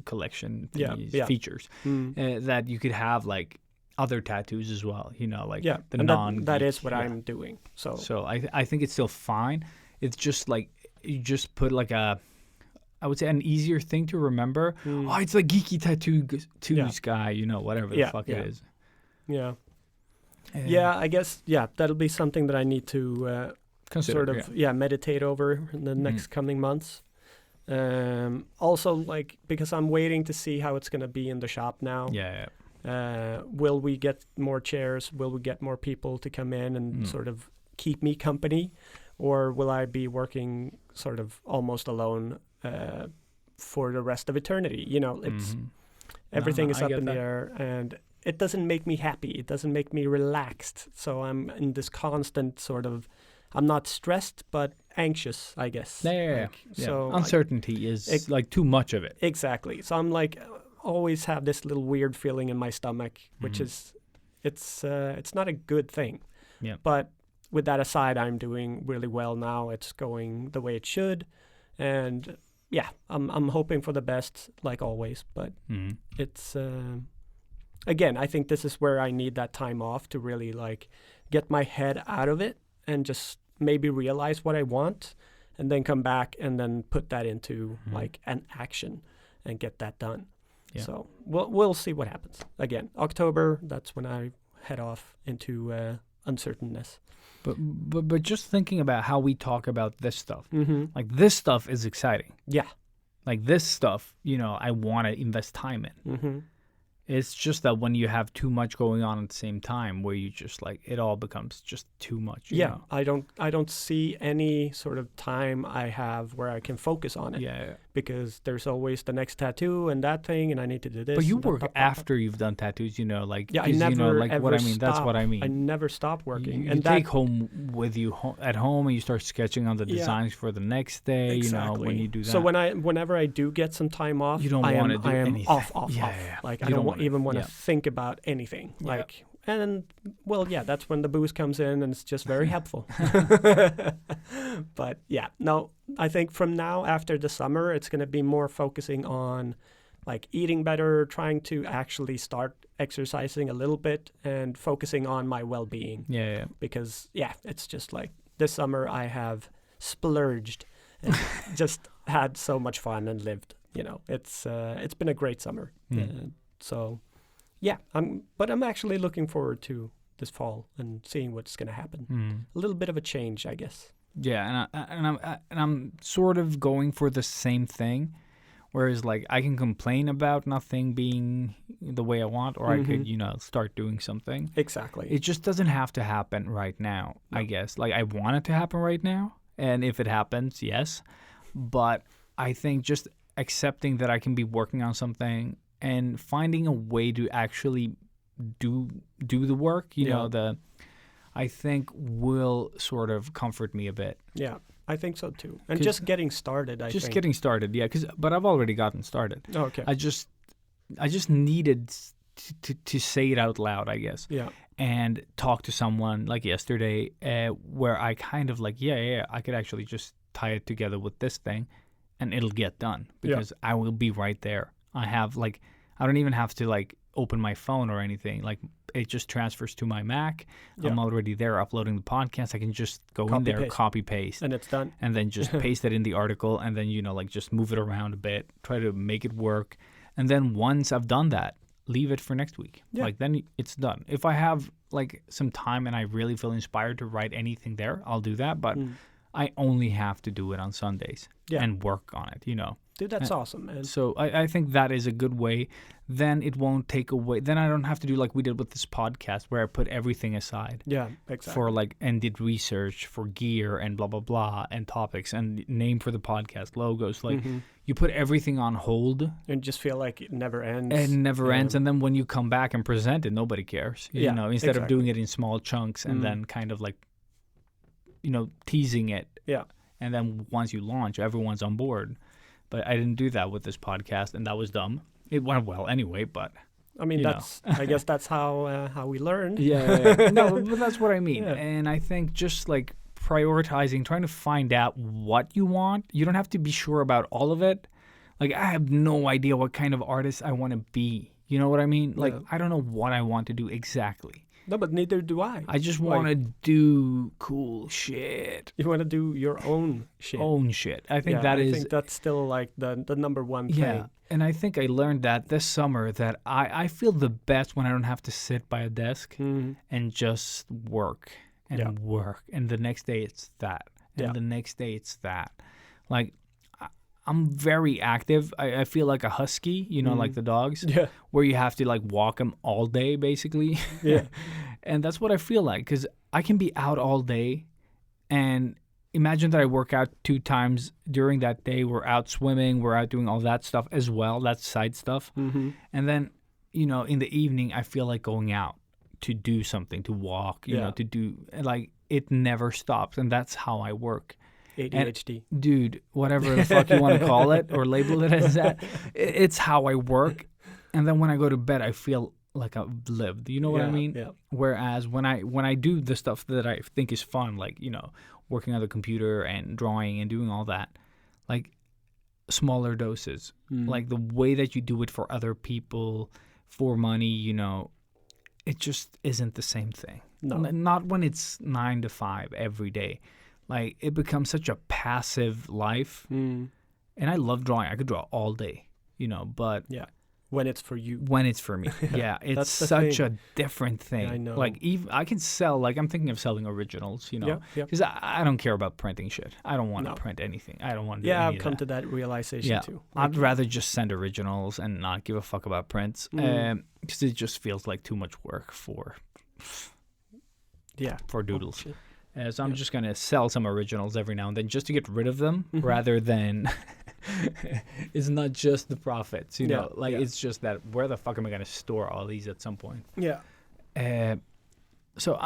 collection thingies, features, that you could have like other tattoos as well, like yeah. the And non that is what I'm doing. So I think it's still fine. It's just like you just put like I would say an easier thing to remember. Oh, it's like geeky tattoos guy, whatever the fuck it is. yeah. Yeah, I guess, that'll be something that I need to Consider, sort of, meditate over in the next coming months. Also, like, because I'm waiting to see how it's going to be in the shop now. Yeah. Will we get more chairs? Will we get more people to come in and sort of keep me company? Or will I be working sort of almost alone for the rest of eternity? It's everything is I up get in the that. air, and it doesn't make me happy. It doesn't make me relaxed. So I'm in this constant sort of, I'm not stressed, but anxious, I guess. Yeah. So uncertainty is like too much of it. Exactly. So I'm like, always have this little weird feeling in my stomach, which is, it's not a good thing. Yeah. But with that aside, I'm doing really well now. It's going the way it should, and I'm hoping for the best, like always. But it's again, I think this is where I need that time off to really like get my head out of it and just maybe realize what I want, and then come back and then put that into like an action and get that done. Yeah. So we'll see what happens. Again, October, that's when I head off into uncertainness. But just thinking about how we talk about this stuff, like this stuff is exciting. Yeah. Like this stuff, I want to invest time in. It's just that when you have too much going on at the same time, where you just like it all becomes just too much. You know? I don't see any sort of time I have where I can focus on it. Yeah. Because there's always the next tattoo and that thing, and I need to do this. But you and work after you've done tattoos, like yeah, I 'cause, never like ever what I mean. stop. That's what I mean. I never stop working, You and take home with you at home, and you start sketching on the Yeah. designs for the next day. Exactly. When you do that. So whenever I do get some time off, You don't I wanna am do anything. off. Yeah. Like You I don't don't wanna- even want to yeah. think about anything. Yeah. Like, and well, that's when the booze comes in, and it's just very helpful. But no, I think from now after the summer, it's going to be more focusing on like eating better, trying to actually start exercising a little bit, and focusing on my well-being. Yeah. Because it's just like this summer I have splurged and just had so much fun and lived. It's been a great summer. So I'm actually looking forward to this fall and seeing what's going to happen. A little bit of a change, I guess. Yeah, and I'm sort of going for the same thing, Whereas like I can complain about nothing being the way I want, or I could, start doing something. Exactly. It just doesn't have to happen right now, I guess. Like I want it to happen right now. And if it happens, yes. But I think just accepting that I can be working on something and finding a way to actually do the work, I think will sort of comfort me a bit. Yeah, I think so too. And just getting started, I think. Getting started, yeah. But I've already gotten started. Oh, okay. I just needed to say it out loud, I guess. Yeah. And talk to someone like yesterday where I kind of like, I could actually just tie it together with this thing and it'll get done because I will be right there. I have like, I don't even have to like open my phone or anything. Like it just transfers to my Mac. Yeah. I'm already there uploading the podcast. I can just go in there, copy paste. And it's done. And then just paste it in the article and then, like just move it around a bit, try to make it work. And then once I've done that, leave it for next week. Yeah. Like then it's done. If I have like some time and I really feel inspired to write anything there, I'll do that. But I only have to do it on Sundays and work on it, Dude, that's awesome, man. So I think that is a good way. Then it won't take away. Then I don't have to do like we did with this podcast where I put everything aside. Yeah, exactly. For like, and did research for gear and blah, blah, blah, and topics and name for the podcast, logos. Like you put everything on hold. And just feel like it never ends. It never ends. And then when you come back and present it, nobody cares. Instead of doing it in small chunks and then kind of like, teasing it. Yeah. And then once you launch, everyone's on board. But I didn't do that with this podcast, and that was dumb. It went well anyway, but I mean, I guess that's how we learned. Yeah. No, but that's what I mean. Yeah. And I think just like prioritizing, trying to find out what you want. You don't have to be sure about all of it. Like I have no idea what kind of artist I want to be. You know what I mean? Like I don't know what I want to do exactly. No, but neither do I. I just want to do cool shit. You want to do your own shit. I think I think that's still like the number one thing. Yeah, and I think I learned that this summer that I feel the best when I don't have to sit by a desk and just work and work. And the next day it's that. And the next day it's that. Like, I'm very active. I feel like a husky, like the dogs, where you have to like walk them all day, basically. Yeah. And that's what I feel like because I can be out all day and imagine that I work out 2 times during that day. We're out swimming. We're out doing all that stuff as well. That's side stuff. Mm-hmm. And then, in the evening, I feel like going out to do something, to walk, to do like it never stops. And that's how I work. ADHD. And, dude, whatever the fuck you want to call it or label it as that, it's how I work. And then when I go to bed, I feel like I've lived. You know what I mean? Yeah. Whereas when I do the stuff that I think is fun, like, working on the computer and drawing and doing all that, like smaller doses, like the way that you do it for other people, for money, it just isn't the same thing. No. Not when it's 9 to 5 every day. Like, it becomes such a passive life. And I love drawing. I could draw all day, but... Yeah, when it's for you. When it's for me. Yeah, it's such a different thing. Yeah, I know. Like, even I can sell... Like, I'm thinking of selling originals, Because I don't care about printing shit. I don't want to print anything. I don't want to do any I've of come that. to that realization, too. I'd rather just send originals and not give a fuck about prints. Because it just feels like too much work for doodles. So I'm just going to sell some originals every now and then just to get rid of them rather than it's not just the profits, it's just that where the fuck am I going to store all these at some point? Yeah. So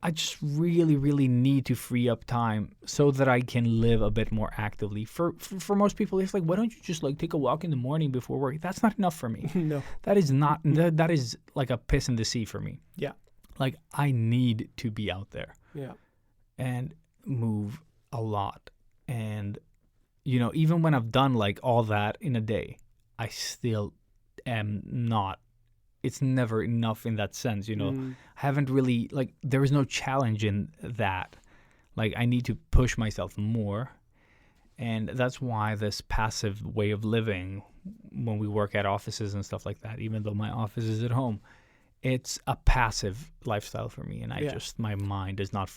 I just really, really need to free up time so that I can live a bit more actively. For most people, it's like, why don't you just like take a walk in the morning before work? That's not enough for me. No. That is not, that is like a piss in the sea for me. Yeah. Like I need to be out there. Yeah. And move a lot. And, even when I've done like all that in a day, I still am not, it's never enough in that sense, I haven't really, like, there is no challenge in that. Like, I need to push myself more. And that's why this passive way of living, when we work at offices and stuff like that, even though my office is at home, it's a passive lifestyle for me, and my mind is not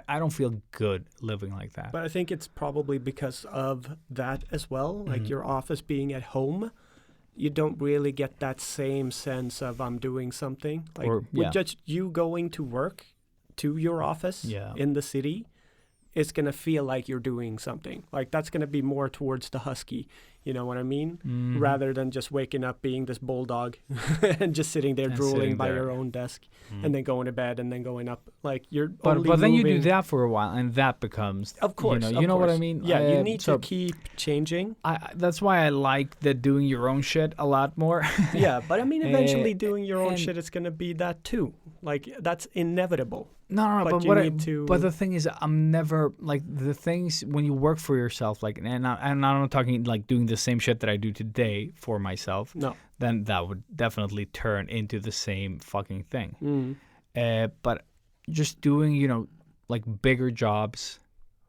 I don't feel good living like that. But I think it's probably because of that as well. Like your office being at home, you don't really get that same sense of I'm doing something. Like with just you going to work to your office in the city, it's going to feel like you're doing something. Like that's going to be more towards the husky, you know what I mean? Rather than just waking up being this bulldog and just sitting there drooling by your own desk and then going to bed and then going up. Like you're but then you do that for a while and that becomes, of course, you know what I mean? Yeah, you need to keep changing. That's why I like the doing your own shit a lot more. Yeah, but I mean, eventually doing your own shit is going to be that too. Like that's inevitable. No, but the thing is, I'm never like the things when you work for yourself, like, and I'm not talking like doing the same shit that I do today for myself. No, then that would definitely turn into the same fucking thing. But just doing, you know, like bigger jobs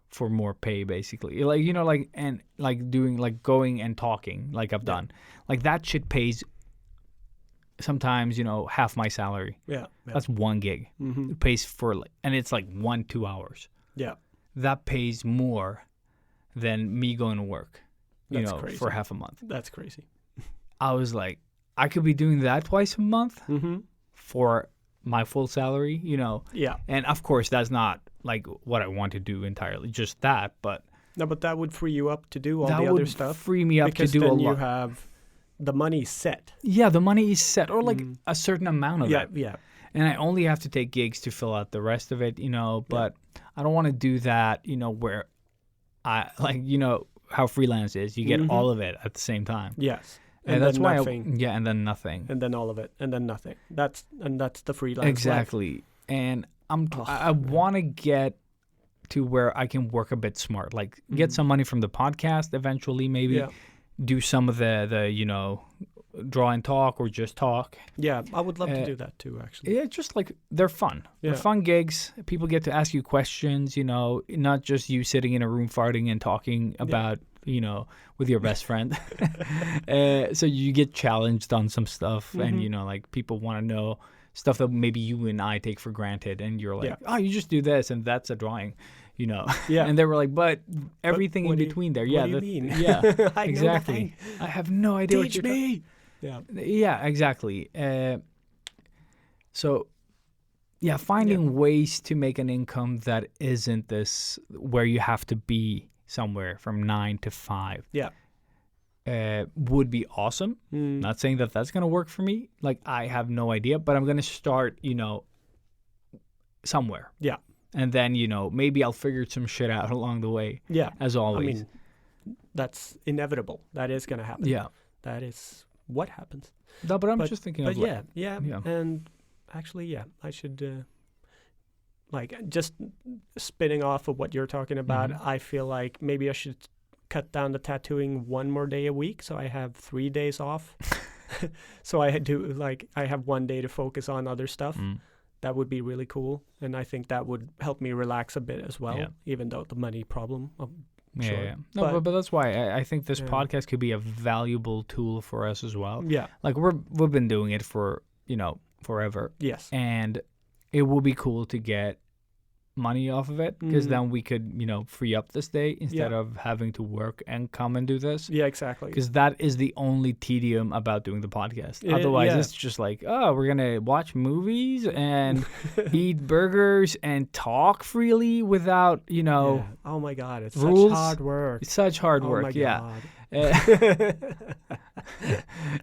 for more pay, basically, like, you know, like, and like doing like going and talking like I've done, like that shit pays. Sometimes, you know, half my salary. Yeah. That's one gig. It pays for, and it's like 1-2 hours. Yeah. That pays more than me going to work, you That's know, crazy. for half a month. That's crazy. I was like, I could be doing that twice a month for my full salary, you know. Yeah. And of course, that's not like what I want to do entirely, just that. But no, but that would free you up to do all the other stuff. Free me up to do a lot. Because then you have the money set. Yeah, the money is set, or like a certain amount of it. Yeah. And I only have to take gigs to fill out the rest of it, you know, but I don't want to do that, you know, where I, like, you know, how freelance is. You get all of it at the same time. Yes. And that's why nothing. and then nothing. And then all of it. And then nothing. That's the freelance Exactly. life. And I want to get to where I can work a bit smart, like get some money from the podcast eventually, maybe. Yeah. Do some of the you know, draw and talk or just talk. Yeah, I would love to do that too, actually. Yeah, just like they're fun. Yeah. They're fun gigs. People get to ask you questions, you know, not just you sitting in a room farting and talking about, you know, with your best friend. So you get challenged on some stuff and, you know, like people want to know stuff that maybe you and I take for granted. And you're like, oh, you just do this and that's a drawing. You know, and they were like, but everything in between there, what do you mean? Yeah, exactly. I have no idea what you're me. Yeah, exactly. So, finding ways to make an income that isn't this where you have to be somewhere from 9 to 5. Yeah, would be awesome. Not saying that that's gonna work for me. Like I have no idea, but I'm gonna start, you know, somewhere. Yeah. And then, you know, maybe I'll figure some shit out along the way. Yeah. As always. I mean, that's inevitable. That is going to happen. Yeah. That is what happens. No, but I'm just thinking of yeah. And actually, I should, like, just spinning off of what you're talking about, I feel like maybe I should cut down the tattooing 1 more day a week. So I have 3 days off. So I have 1 day to focus on other stuff. That would be really cool, and I think that would help me relax a bit as well, even though the money problem, sure. Yeah. No, but that's why I think this podcast could be a valuable tool for us as well. Yeah. Like we've been doing it for, you know, forever. Yes. And it would be cool to get money off of it because then we could, you know, free up this day instead of having to work and come and do this. Yeah, exactly. Because that is the only tedium about doing the podcast. Otherwise, it's just like, oh, we're going to watch movies and eat burgers and talk freely without, you know, yeah. Oh my God, it's rules. Such hard work. It's such hard work, my God.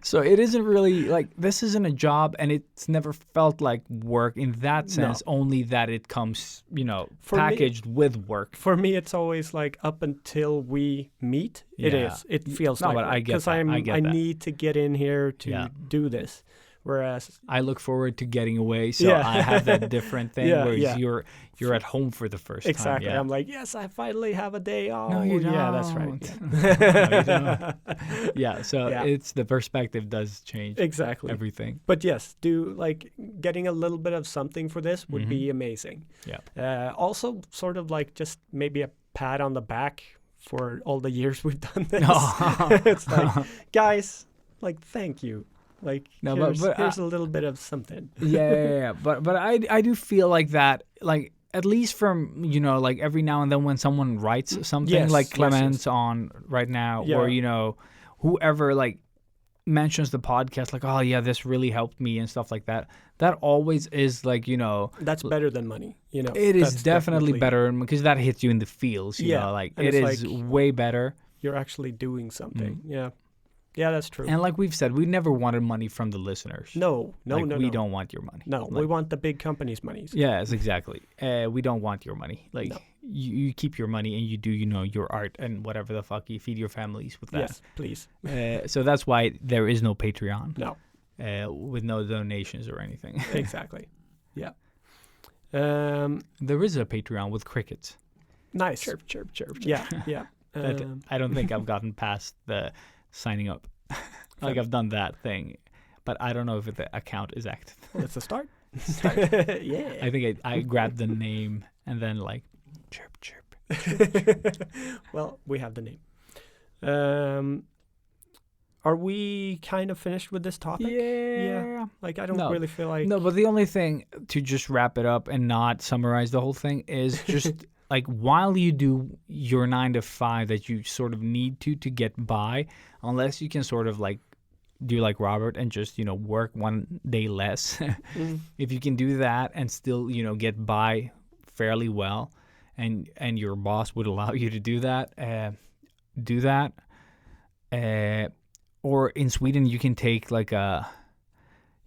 So it isn't really like this isn't a job, and it's never felt like work in that sense. No. Only that it comes, you know, packaged with work. For me, it's always like up until we meet. It is. It feels like but because I need to get in here to do this. Whereas I look forward to getting away, so I have that different thing. Whereas you're at home for the first time. Exactly. I'm like, yes, I finally have a day off. No, you don't. Yeah, that's right. No, you don't. So it's the perspective does change. Exactly. Everything. But yes, getting a little bit of something for this would be amazing. Yeah. Also, sort of like just maybe a pat on the back for all the years we've done this. It's like, guys, like, thank you. Like, No, here's a little bit of something. Yeah. But I do feel like that, like at least from like every now and then when someone writes something, Yes, like yes, Clement's on right now, or whoever like mentions the podcast, like, oh yeah, this really helped me and stuff like that. That always is like That's better than money. it is That's definitely better because that hits you in the feels. You know, like and it it's is like way better. you're actually doing something. Yeah, that's true. And like we've said, we never wanted money from the listeners. No, we don't want your money. No, we want the big companies' monies. Yes, exactly. We don't want your money. Like you keep your money and you do, your art and whatever the fuck, you feed your families with that. Yes, please. So that's why there is no Patreon. No. With no donations or anything. Exactly. Yeah. There is a Patreon with crickets. Nice. Chirp, chirp, chirp. Yeah. I don't think I've gotten past the signing up. Like I've done that thing, but I don't know if the account is active. Well, it's a start. Yeah. I think I grabbed the name and then like chirp, chirp. Well, we have the name. Are we kind of finished with this topic? Yeah. Like, I don't really feel like... No, but the only thing, to just wrap it up and not summarize the whole thing, is just like while you do your 9 to 5 that you sort of need to get by, unless you can sort of like do like Robert and just, work one day less. If you can do that and still, get by fairly well, and your boss would allow you to do that, do that. Or in Sweden, you can take like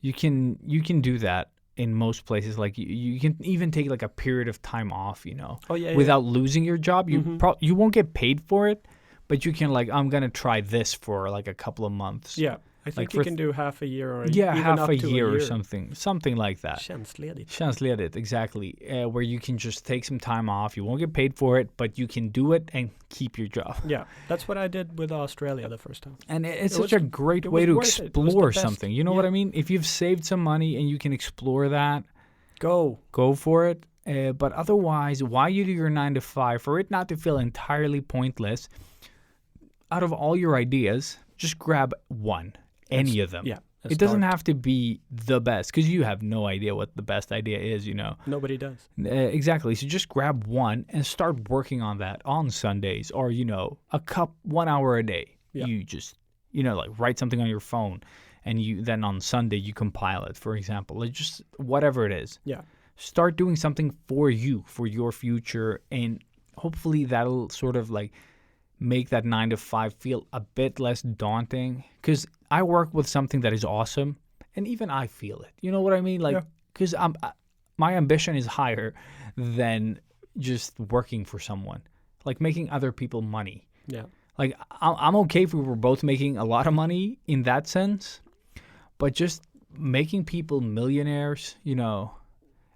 you can do that in most places. Like you can even take like a period of time off, without losing your job. You won't get paid for it, but you can like, I'm gonna try this for like a couple of months. Yeah, I think you can do half a year or even half up a to year or something like that. Tjänstledigt. Exactly. Where you can just take some time off. You won't get paid for it, but you can do it and keep your job. Yeah, that's what I did with Australia the first time. And it's such a great way to explore something. You know what I mean? If you've saved some money and you can explore that, go for it. But otherwise, why you do your 9 to 5, for it not to feel entirely pointless, out of all your ideas, just grab one. Any of them. Yeah. It doesn't have to be the best, because you have no idea what the best idea is, Nobody does. Exactly. So just grab one and start working on that on Sundays, or, 1 hour a day. Yeah. You just, like write something on your phone, and then on Sunday you compile it, for example. Like just whatever it is. Yeah. Start doing something for you, for your future, and hopefully that'll sort of like make that 9 to 5 feel a bit less daunting, because I work with something that is awesome, and even I feel it. You know what I mean? Like, because my ambition is higher than just working for someone, like making other people money. Yeah. Like, I'm okay if we were both making a lot of money in that sense, but just making people millionaires,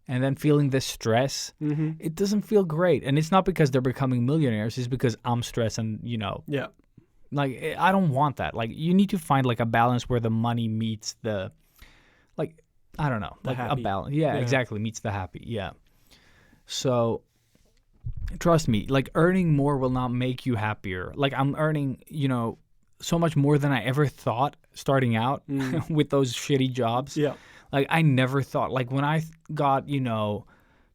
and then feeling this stress, it doesn't feel great. And it's not because they're becoming millionaires, it's because I'm stressed and, Yeah. Like, I don't want that. Like, you need to find, like, a balance where the money meets the, like, I don't know. Like, a balance. Yeah, exactly. Meets the happy. Yeah. So, trust me, like, earning more will not make you happier. Like, I'm earning, so much more than I ever thought starting out with those shitty jobs. Yeah. Like, I never thought, like, when I got,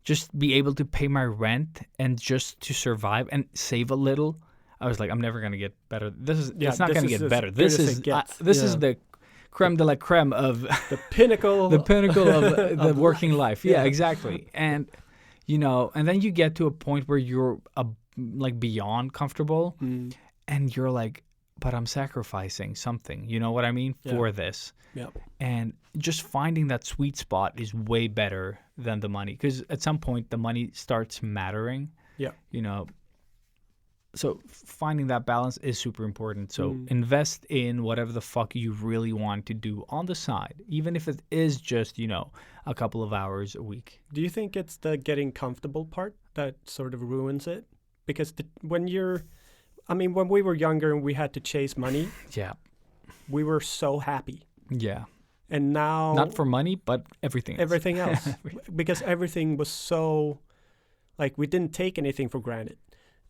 just be able to pay my rent and just to survive and save a little, I was like, I'm never going to get better. It's not going to get better. This is the creme de la creme of the pinnacle of the working life. Yeah, exactly. And, and then you get to a point where you're like beyond comfortable and you're like, but I'm sacrificing something, you know what I mean, for this. Yeah. And just finding that sweet spot is way better than the money, because at some point the money starts mattering. Yeah. So finding that balance is super important. So invest in whatever the fuck you really want to do on the side, even if it is just, a couple of hours a week. Do you think it's the getting comfortable part that sort of ruins it? Because when we were younger and we had to chase money, we were so happy. Yeah. And now... Not for money, but everything else. Everything else. Because everything was so... Like, we didn't take anything for granted.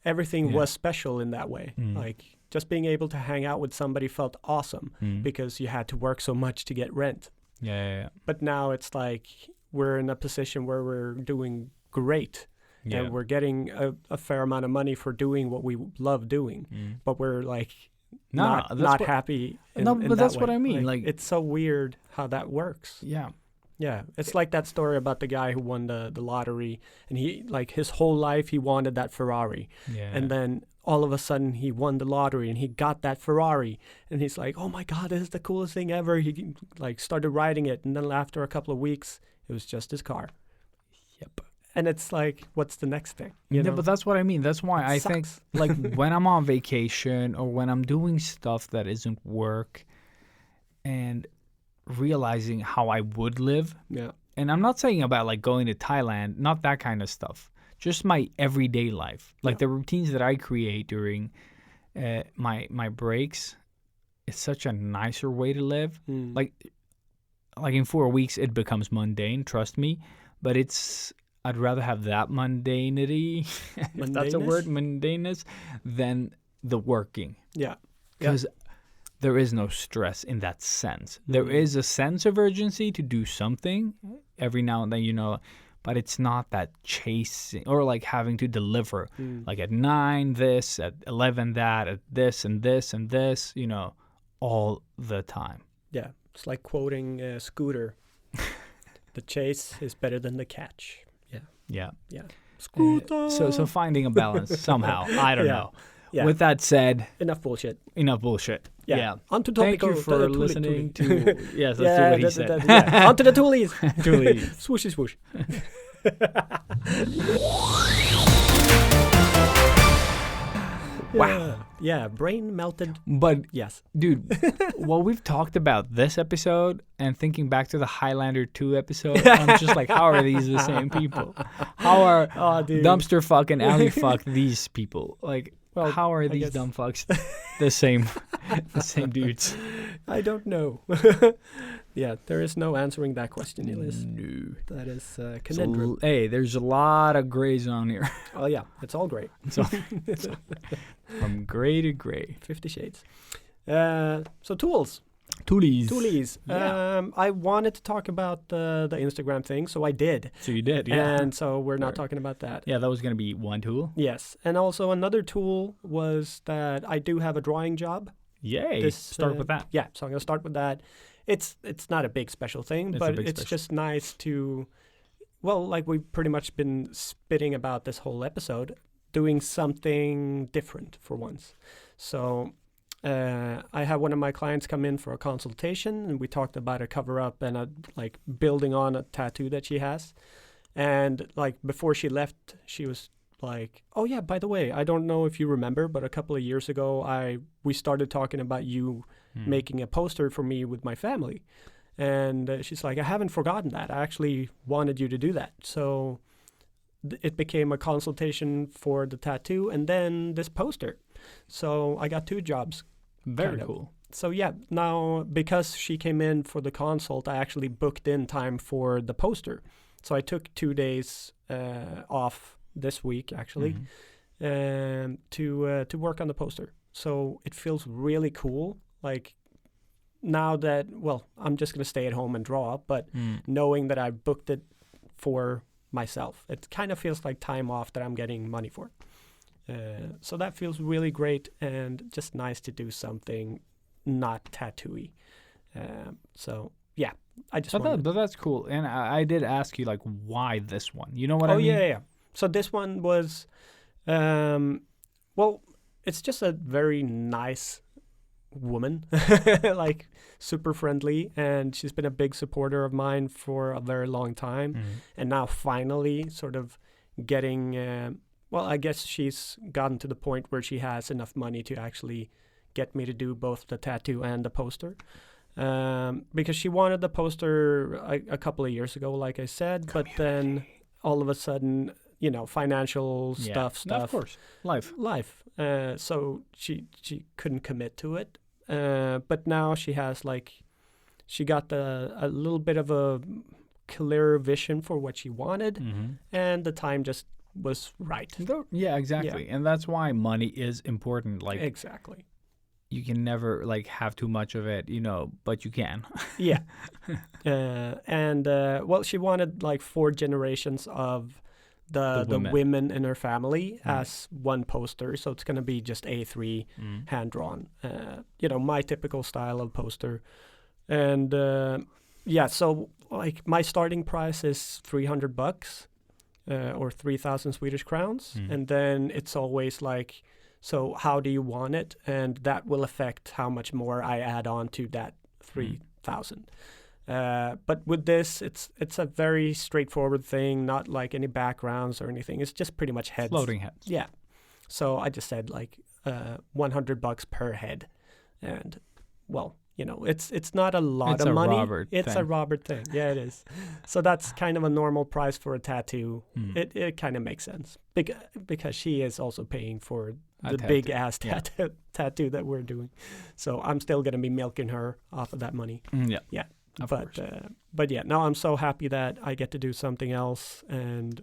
everything was special in that way. Like just being able to hang out with somebody felt awesome because you had to work so much to get rent. Yeah. But now it's like we're in a position where we're doing great. Yeah. And we're getting a fair amount of money for doing what we love doing. But we're like not happy in but that that's way. what I mean. Like it's so weird how that works. Yeah. Yeah, it's like that story about the guy who won the lottery, and he like his whole life he wanted that Ferrari, and then all of a sudden he won the lottery and he got that Ferrari, and he's like, oh my God, this is the coolest thing ever. He like started riding it, and then after a couple of weeks, it was just his car. Yep. And it's like, what's the next thing? Yeah, but that's what I mean. That's why I think like when I'm on vacation or when I'm doing stuff that isn't work, and realizing how I would live. Yeah. And I'm not saying about like going to Thailand, not that kind of stuff. Just my everyday life. Like the routines that I create during my breaks is such a nicer way to live. Like in 4 weeks it becomes mundane, trust me. But I'd rather have that mundanity, if that's a word, mundaneness, than the working. Yeah. Because there is no stress in that sense. There is a sense of urgency to do something every now and then, you know, but it's not that chasing or like having to deliver like at 9 this, at 11 that, at this and this and this, you know, all the time. Yeah, it's like quoting Scooter. The chase is better than the catch. Yeah. Scooter. So finding a balance somehow. I don't know. Yeah. With that said, enough bullshit. Yeah. On to topic. Thank you for listening to. Yes, let's do what he said. On to the toolies. Swooshy swoosh. Wow. Yeah, brain melted. But yes, dude, while we've talked about this episode and thinking back to the Highlander 2 episode, I'm just like, how are these the same people? How are dumpster fuck and alley fuck these people? Like, well, how are these dumb fucks the same dudes? I don't know. Yeah, there is no answering that question, Elias. No. That is conundrum. So, hey, there's a lot of gray zone here. Oh, yeah, it's all gray. It's from gray to gray. 50 shades. So tools. Toolies. Yeah. I wanted to talk about the Instagram thing, so I did. So you did, yeah. And so we're not talking about that. Yeah, that was going to be one tool. Yes. And also another tool was that I do have a drawing job. Yay. Start with that. Yeah, so I'm going to start with that. It's not a big special thing, but it's just nice to, well, like we've pretty much been spitting about this whole episode, doing something different for once. So I had one of my clients come in for a consultation, and we talked about a cover-up and like building on a tattoo that she has. And like before she left, she was like, oh yeah, by the way, I don't know if you remember, but a couple of years ago, we started talking about you making a poster for me with my family. And she's like, I haven't forgotten that. I actually wanted you to do that. So it became a consultation for the tattoo and then this poster. So I got 2 jobs. Very cool. So yeah, now because she came in for the consult, I actually booked in time for the poster. So I took 2 days off this week actually to work on the poster. So it feels really cool. Like now that, well, I'm just going to stay at home and draw, but knowing that I booked it for myself, it kind of feels like time off that I'm getting money for. So that feels really great and just nice to do something not tattooy. So yeah, I just but that's cool. And I did ask you like why this one. You know what I mean? Yeah. So this one was, well, it's just a very nice woman, like super friendly, and she's been a big supporter of mine for a very long time. And now finally sort of getting, well, I guess she's gotten to the point where she has enough money to actually get me to do both the tattoo and the poster. Because she wanted the poster a couple of years ago, like I said, but then all of a sudden, you know, financial stuff. Of course, life. So she couldn't commit to it. But now she has she got a little bit of a clearer vision for what she wanted, and the time just was right. Yeah, exactly. And that's why money is important. Like, Exactly. you can never like have too much of it, but you can. Yeah. Well, she wanted like 4 generations of the women in her family as one poster. So it's going to be just A3 hand drawn, my typical style of poster. And so like my starting price is $300 or 3,000 Swedish crowns. And then it's always like, so how do you want it? And that will affect how much more I add on to that 3,000. But with this, it's a very straightforward thing, not like any backgrounds or anything. It's just pretty much heads. Floating heads. Yeah. So I just said like $100 per head. And well, it's not a lot of money. It's a Robert thing. Yeah, it is. So that's kind of a normal price for a tattoo. It kind of makes sense because she is also paying for the big ass tattoo that we're doing. So I'm still going to be milking her off of that money. Yeah. But yeah, now I'm so happy that I get to do something else. And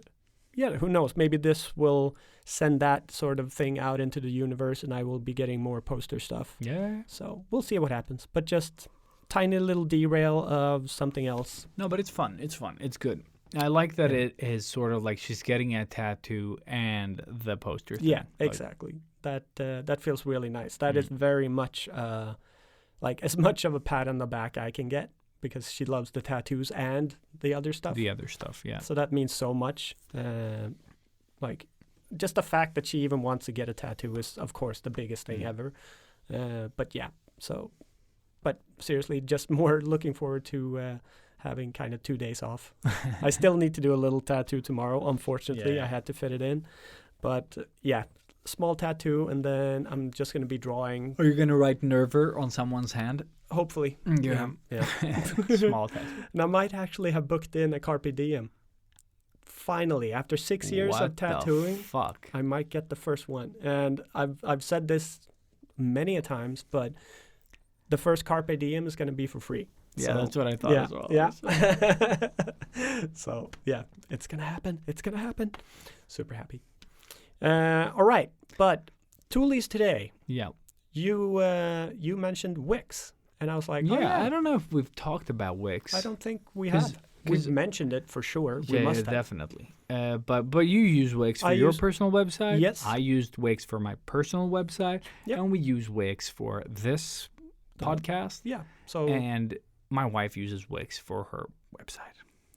yeah, who knows? Maybe this will send that sort of thing out into the universe and I will be getting more poster stuff. Yeah. So we'll see what happens. But just tiny little derail of something else. No, but it's fun. It's fun. It's good. I like that it is sort of like she's getting a tattoo and the poster thing. Yeah, exactly. That feels really nice. That is very much like as much of a pat on the back I can get because she loves the tattoos and the other stuff. Yeah. So that means so much. Like just the fact that she even wants to get a tattoo is, of course, the biggest thing ever. But yeah, but seriously, just more looking forward to having kind of 2 days off. I still need to do a little tattoo tomorrow. Unfortunately, I had to fit it in. But yeah, small tattoo, and then I'm just going to be drawing. Are you going to write Nerver on someone's hand? Hopefully. Yeah. Small tattoo. And I might actually have booked in a Carpe Diem. Finally, after 6 years of tattooing, I might get the first one. And I've said this many a times, but the first Carpe Diem is going to be for free. Yeah, that's what I thought as well. Yeah. So, yeah, it's going to happen. It's going to happen. Super happy. All right. But Toolies today. Yeah. You mentioned Wix. And I was like, I don't know if we've talked about Wix. I don't think we have. We've mentioned it for sure. We must have. Definitely. But you use Wix for your personal website. Yes. I used Wix for my personal website. Yep. And we use Wix for this podcast. Yeah. And my wife uses Wix for her website.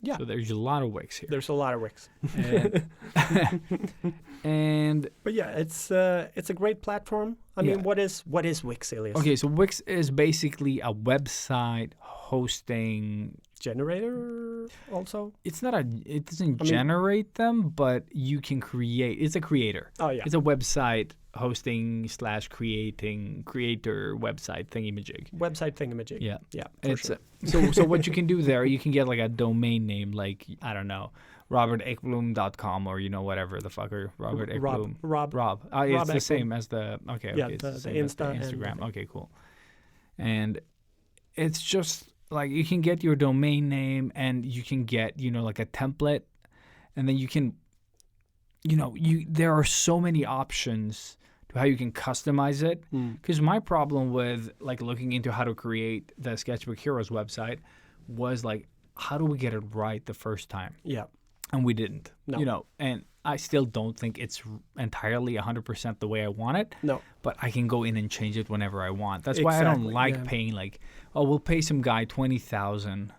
Yeah. So there's a lot of Wix here. There's a lot of Wix. But yeah, it's a great platform. I mean, what is Wix, Elias? Okay, so Wix is basically a website hosting generator also. It doesn't generate them, but you can create. It's a creator. Oh yeah. It's a website hosting / creator website thingamajig. Website thingamajig. Yeah. Yeah. Sure. So what you can do there, you can get like a domain name, like I don't know, robertekblom.com or whatever the fucker Robert Ekblom. Rob. It's the same as the it's the same as the Instagram. Okay, cool. And it's just like you can get your domain name and you can get like a template, and then you can there are so many options to how you can customize it. Because my problem with like looking into how to create the Sketchbook Heroes website was like, how do we get it right the first time? Yeah. And we didn't. No. And I still don't think it's entirely 100% the way I want it. No. But I can go in and change it whenever I want. That's why I don't like paying like, we'll pay some guy $20,000.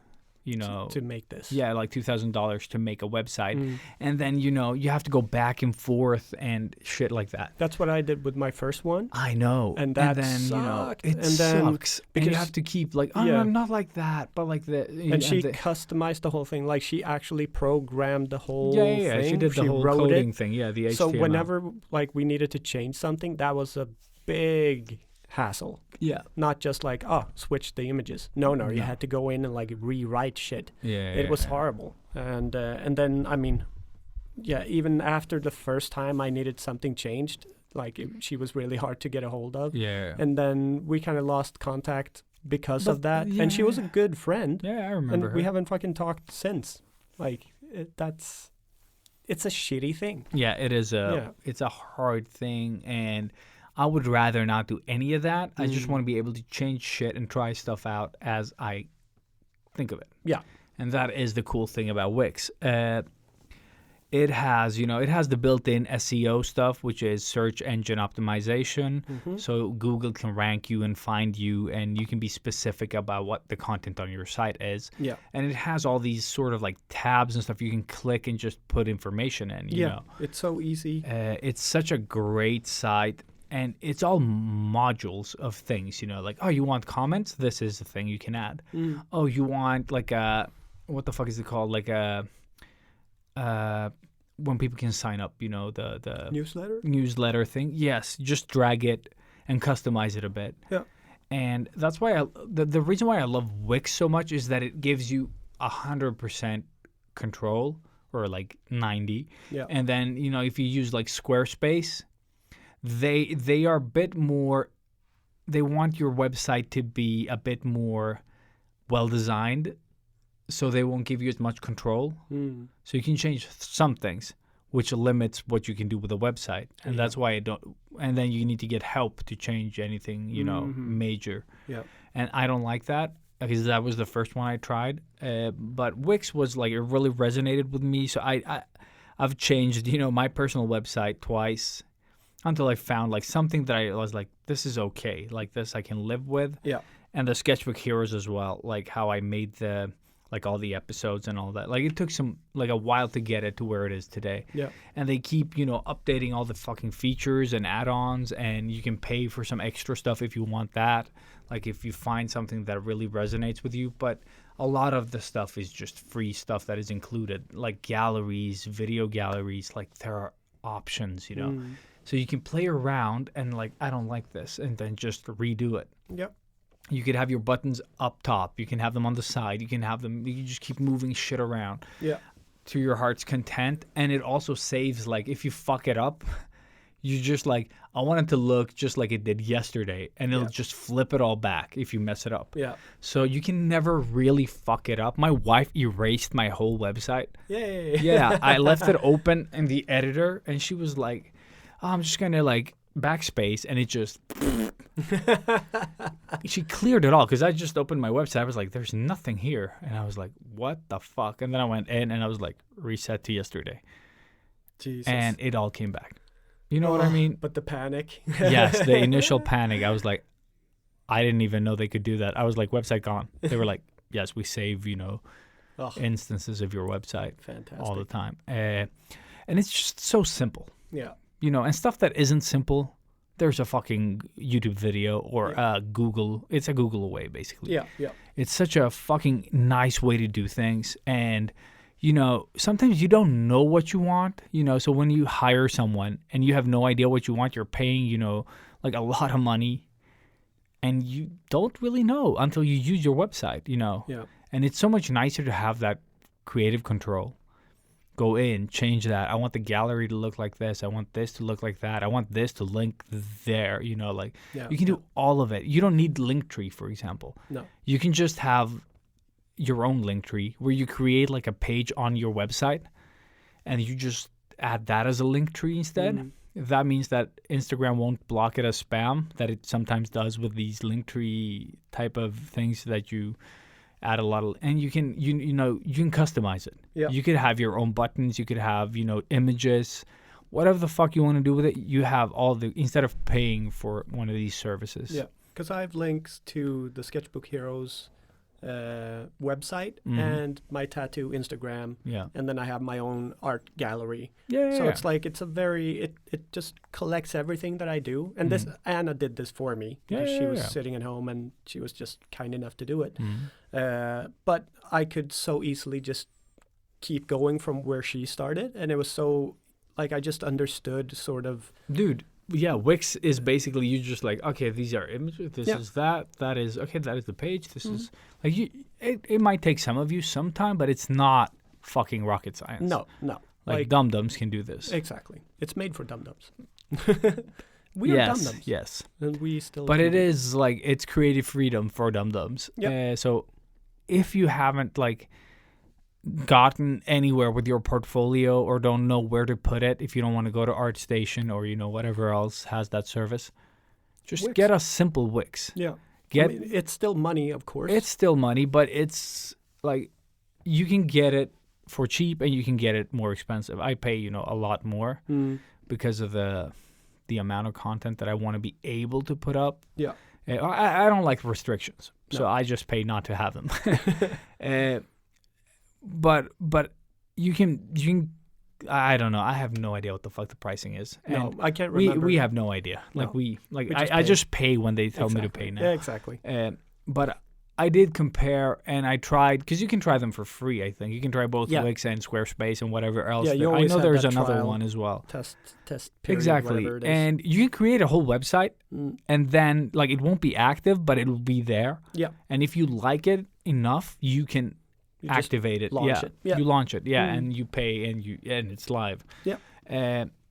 To make this. Yeah, like $2,000 to make a website. And then, you have to go back and forth and shit like that. That's what I did with my first one. I know. And then, sucked. It sucks. Because you have to keep like, not like that, but like that. And she customized the whole thing. Like she actually programmed the whole thing. Yeah, she did the whole coding thing. Yeah, the HTML. So whenever like we needed to change something, that was a big hassle. Yeah. Not just like, switch the images. No, you had to go in and like rewrite shit. Yeah. It was horrible. And then, I mean, even after the first time I needed something changed, like she was really hard to get a hold of. Yeah. And then we kind of lost contact because of that. Yeah. And she was a good friend. Yeah, I remember and we haven't fucking talked since. Like, it's a shitty thing. Yeah, it is it's a hard thing, and I would rather not do any of that. I just want to be able to change shit and try stuff out as I think of it. Yeah. And that is the cool thing about Wix. It has the built-in SEO stuff, which is search engine optimization. So Google can rank you and find you, and you can be specific about what the content on your site is. Yeah. And it has all these sort of like tabs and stuff you can click and just put information in. You know? It's so easy. It's such a great site, and it's all modules of things. Like, oh, you want comments? This is the thing you can add. Oh, you want like what the fuck is it called? Like when people can sign up, the newsletter thing. Yes, just drag it and customize it a bit. Yeah. And that's why the reason why I love Wix so much is that it gives you 100% control, or like 90. Yeah. And then if you use like Squarespace, they are a bit more. They want your website to be a bit more well designed, so they won't give you as much control. So you can change some things, which limits what you can do with a website. And that's why I don't. And then you need to get help to change anything, major. Yeah. And I don't like that, because that was the first one I tried. But Wix was like, it really resonated with me. So I've changed, my personal website twice until I found like something that I was like, this is okay. Like this I can live with. Yeah. And the Sketchbook Heroes as well, like how I made like all the episodes and all that. Like it took a while to get it to where it is today. Yeah. And they keep, updating all the fucking features and add-ons, and you can pay for some extra stuff if you want that. Like if you find something that really resonates with you. But a lot of the stuff is just free stuff that is included, like galleries, video galleries. Like there are options, So you can play around and like, I don't like this, and then just redo it. Yep. You could have your buttons up top. You can have them on the side. You can just keep moving shit around to your heart's content. And it also saves, like, if you fuck it up, you just like, I want it to look just like it did yesterday. And it'll just flip it all back if you mess it up. Yeah. So you can never really fuck it up. My wife erased my whole website. Yay. Yeah. I left it open in the editor, and she was like, oh, I'm just going to like backspace, and it just she cleared it all, because I just opened my website. I was like, there's nothing here, and I was like, what the fuck? And then I went in and I was like, reset to yesterday. Jesus. And it all came back. You know what I mean? But the panic. Yes, the initial panic. I was like, I didn't even know they could do that. I was like, website gone. They were like, yes, we save instances of your website. Fantastic. All the time. And it's just so simple. Yeah. And stuff that isn't simple, there's a fucking YouTube video or Google. It's a Google away, basically. Yeah, yeah. It's such a fucking nice way to do things. And, sometimes you don't know what you want, so when you hire someone and you have no idea what you want, you're paying, like a lot of money, and you don't really know until you use your website, Yeah. And it's so much nicer to have that creative control. Go in, change that. I want the gallery to look like this. I want this to look like that. I want this to link there. You can do all of it. You don't need Linktree, for example. No. You can just have your own Linktree where you create like a page on your website, and you just add that as a Linktree instead. Mm-hmm. That means that Instagram won't block it as spam, that it sometimes does with these Linktree type of things that you add a lot of, and you can customize it. Yeah. You could have your own buttons. You could have images, whatever the fuck you want to do with it. You have all the, instead of paying for one of these services. Yeah, because I have links to the Sketchbook Heroes website and my tattoo Instagram. Yeah, and then I have my own art gallery. Yeah. So it's like it's a very it just collects everything that I do. And this Anna did this for me because she was sitting at home and she was just kind enough to do it. But I could so easily just keep going from where she started, and it was so like I just understood sort of. Dude. Yeah, Wix is basically you just like, okay, these are images, this is that is, okay, that is the page, this is, like, it might take some of you some time, but it's not fucking rocket science. No. Like dum-dums can do this. Exactly. It's made for dum-dums. We are dum-dums. Yes. And we still. But it is, like, it's creative freedom for dum-dums. Yep. So if you haven't, like, gotten anywhere with your portfolio or don't know where to put it, if you don't want to go to ArtStation or whatever else has that service, just Wix. get a simple Wix. Yeah. Get It's still money, of course. It's still money, but it's like you can get it for cheap and you can get it more expensive. I pay a lot more because of the amount of content that I want to be able to put up. Yeah. I don't like restrictions, so No. I just pay not to have them. But you can. I don't know. I have no idea what the fuck the pricing is. No, And I can't remember. we have no idea. Like No. just I pay. just pay when they tell me to Exactly. pay now. Yeah, exactly. But I did compare, and I tried, because you can try them for free, I think. You can try both Yeah. Wix and Squarespace and whatever else. Yeah, you I always know have there's that another trial. one as well. Test period, Exactly. whatever it is. And you can create a whole website, and then, like, it won't be active, but it'll be there. Yeah. And if you like it enough, you can You just activate it. launch it. Yeah. You launch it, and you pay, and it's live. Yeah.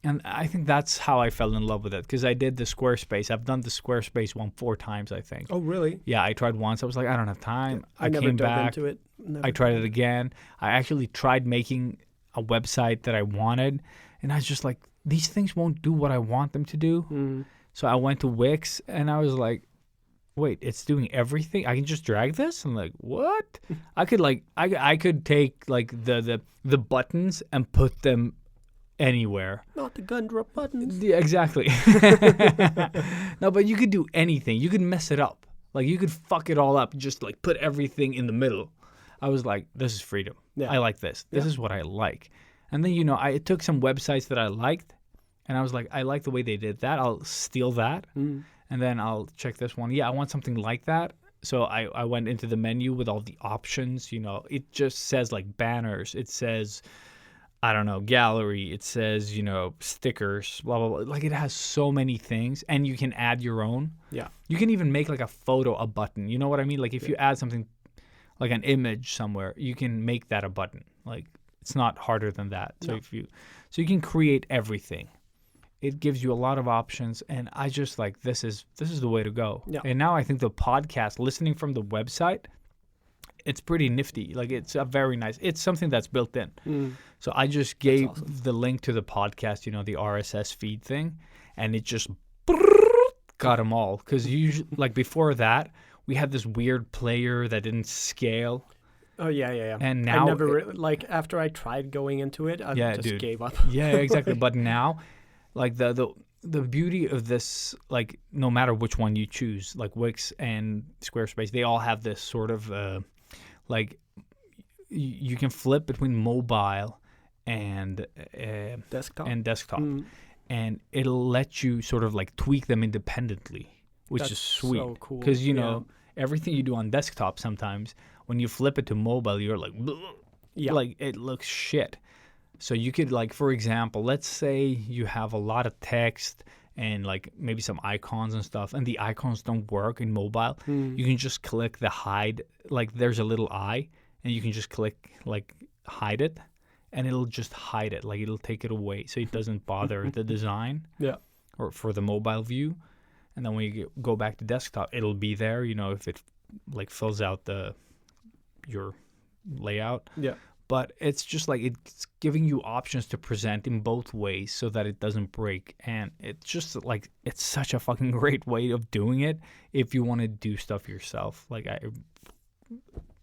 And I think that's how I fell in love with it, because I did the Squarespace. I've done the Squarespace one 4 times, I think. Oh, really? Yeah, I tried once. I was like, I don't have time. I never came dove back. into it. Never I tried dove it again. I actually tried making a website that I wanted, and I was just like, these things won't do what I want them to do. So I went to Wix, and I was like, wait, it's doing everything? I can just drag this? I'm like, what? I could I could take like the buttons and put them anywhere. Not the gun drop buttons. Yeah, exactly. No, but you could do anything. You could mess it up. Like, you could fuck it all up, just like put everything in the middle. I was like, this is freedom. Yeah. I like this. This is what I like. And then, I took some websites that I liked, and I was like, I like the way they did that. I'll steal that, and then I'll check this one. Yeah, I want something like that. So I went into the menu with all the options. It just says, like, banners. It says, I don't know, gallery. It says, stickers, blah, blah, blah. Like, it has so many things, and you can add your own. Yeah. You can even make, like, a photo a button. You know what I mean? Like, if you add something, like an image somewhere, you can make that a button. Like, it's not harder than that. So so you can create everything. It gives you a lot of options, and I just like, this is the way to go. Yeah. And now I think the podcast, listening from the website, it's pretty nifty. Like, it's a very nice. It's something that's built in. So I just gave the link to the podcast, the RSS feed thing, and it just got them all. Because usually, like, before that, we had this weird player that didn't scale. Oh, yeah. And now I never after I tried going into it, I just dude. gave up. Yeah, exactly. But now, like, the beauty of this, like, no matter which one you choose, like Wix and Squarespace, they all have this sort of like, you can flip between mobile and Desktop. and it'll let you sort of like tweak them independently, which That's is sweet. so cool. Because everything you do on desktop, sometimes when you flip it to mobile, you're like, like, it looks shit. So you could, like, for example, let's say you have a lot of text and, like, maybe some icons and stuff, and the icons don't work in mobile. You can just click the hide. Like, there's a little eye, and you can just click, like, hide it, and it'll just hide it. Like, it'll take it away, so it doesn't bother the design. Yeah. Or for the mobile view. And then when you go back to desktop, it'll be there, if it, like, fills out your layout. Yeah. But it's just like, it's giving you options to present in both ways so that it doesn't break. And it's just like, it's such a fucking great way of doing it if you want to do stuff yourself. Like,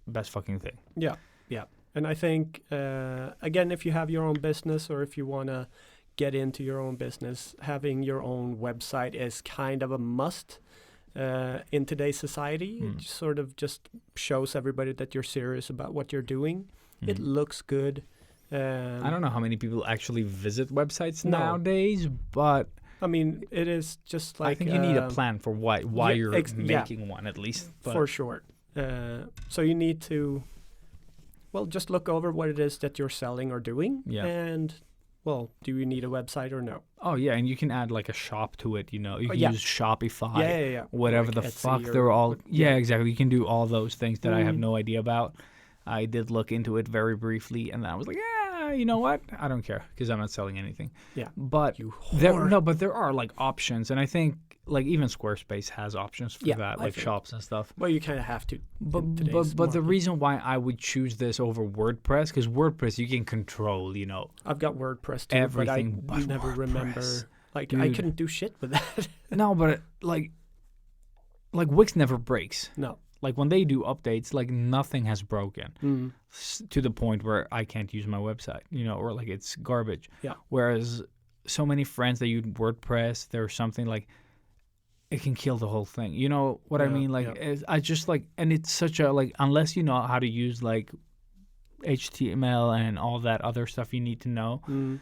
best fucking thing. Yeah. And I think, again, if you have your own business or if you want to get into your own business, having your own website is kind of a must in today's society. It sort of just shows everybody that you're serious about what you're doing. It looks good. I don't know how many people actually visit websites No. nowadays, but I mean, it is just like I think you need a plan for why you're yeah. making one, at least. But for sure. So you need to, just look over what it is that you're selling or doing. Yeah. And, do you need a website or no? Oh, yeah, and you can add, like, a shop to it, You can yeah. use Shopify. Yeah. Whatever Like the Etsy fuck or they're all. what- Yeah, exactly. You can do all those things that I have Mhm. no idea about. I did look into it very briefly, and then I was like, you know what? I don't care because I'm not selling anything. Yeah. But You there whore. but there are like options, and I think like even Squarespace has options for Yeah, that, I like think. shops and stuff. Well, you kind of have to. But in but today's but the market. reason why I would choose this over WordPress, because WordPress you can control, you know. I've got WordPress too, Everything but I but never remember. WordPress. Like I Dude. couldn't do shit with that. No, but like Wix never breaks. No. Like when they do updates, like nothing has broken Mm. to the point where I can't use my website, you know, or like it's garbage. Yeah. Whereas so many friends that use WordPress, there's something like it can kill the whole thing. You know what I Yeah, mean? Like yeah. I just like, and it's such a like unless you know how to use like HTML and all that other stuff you need to know, Mm.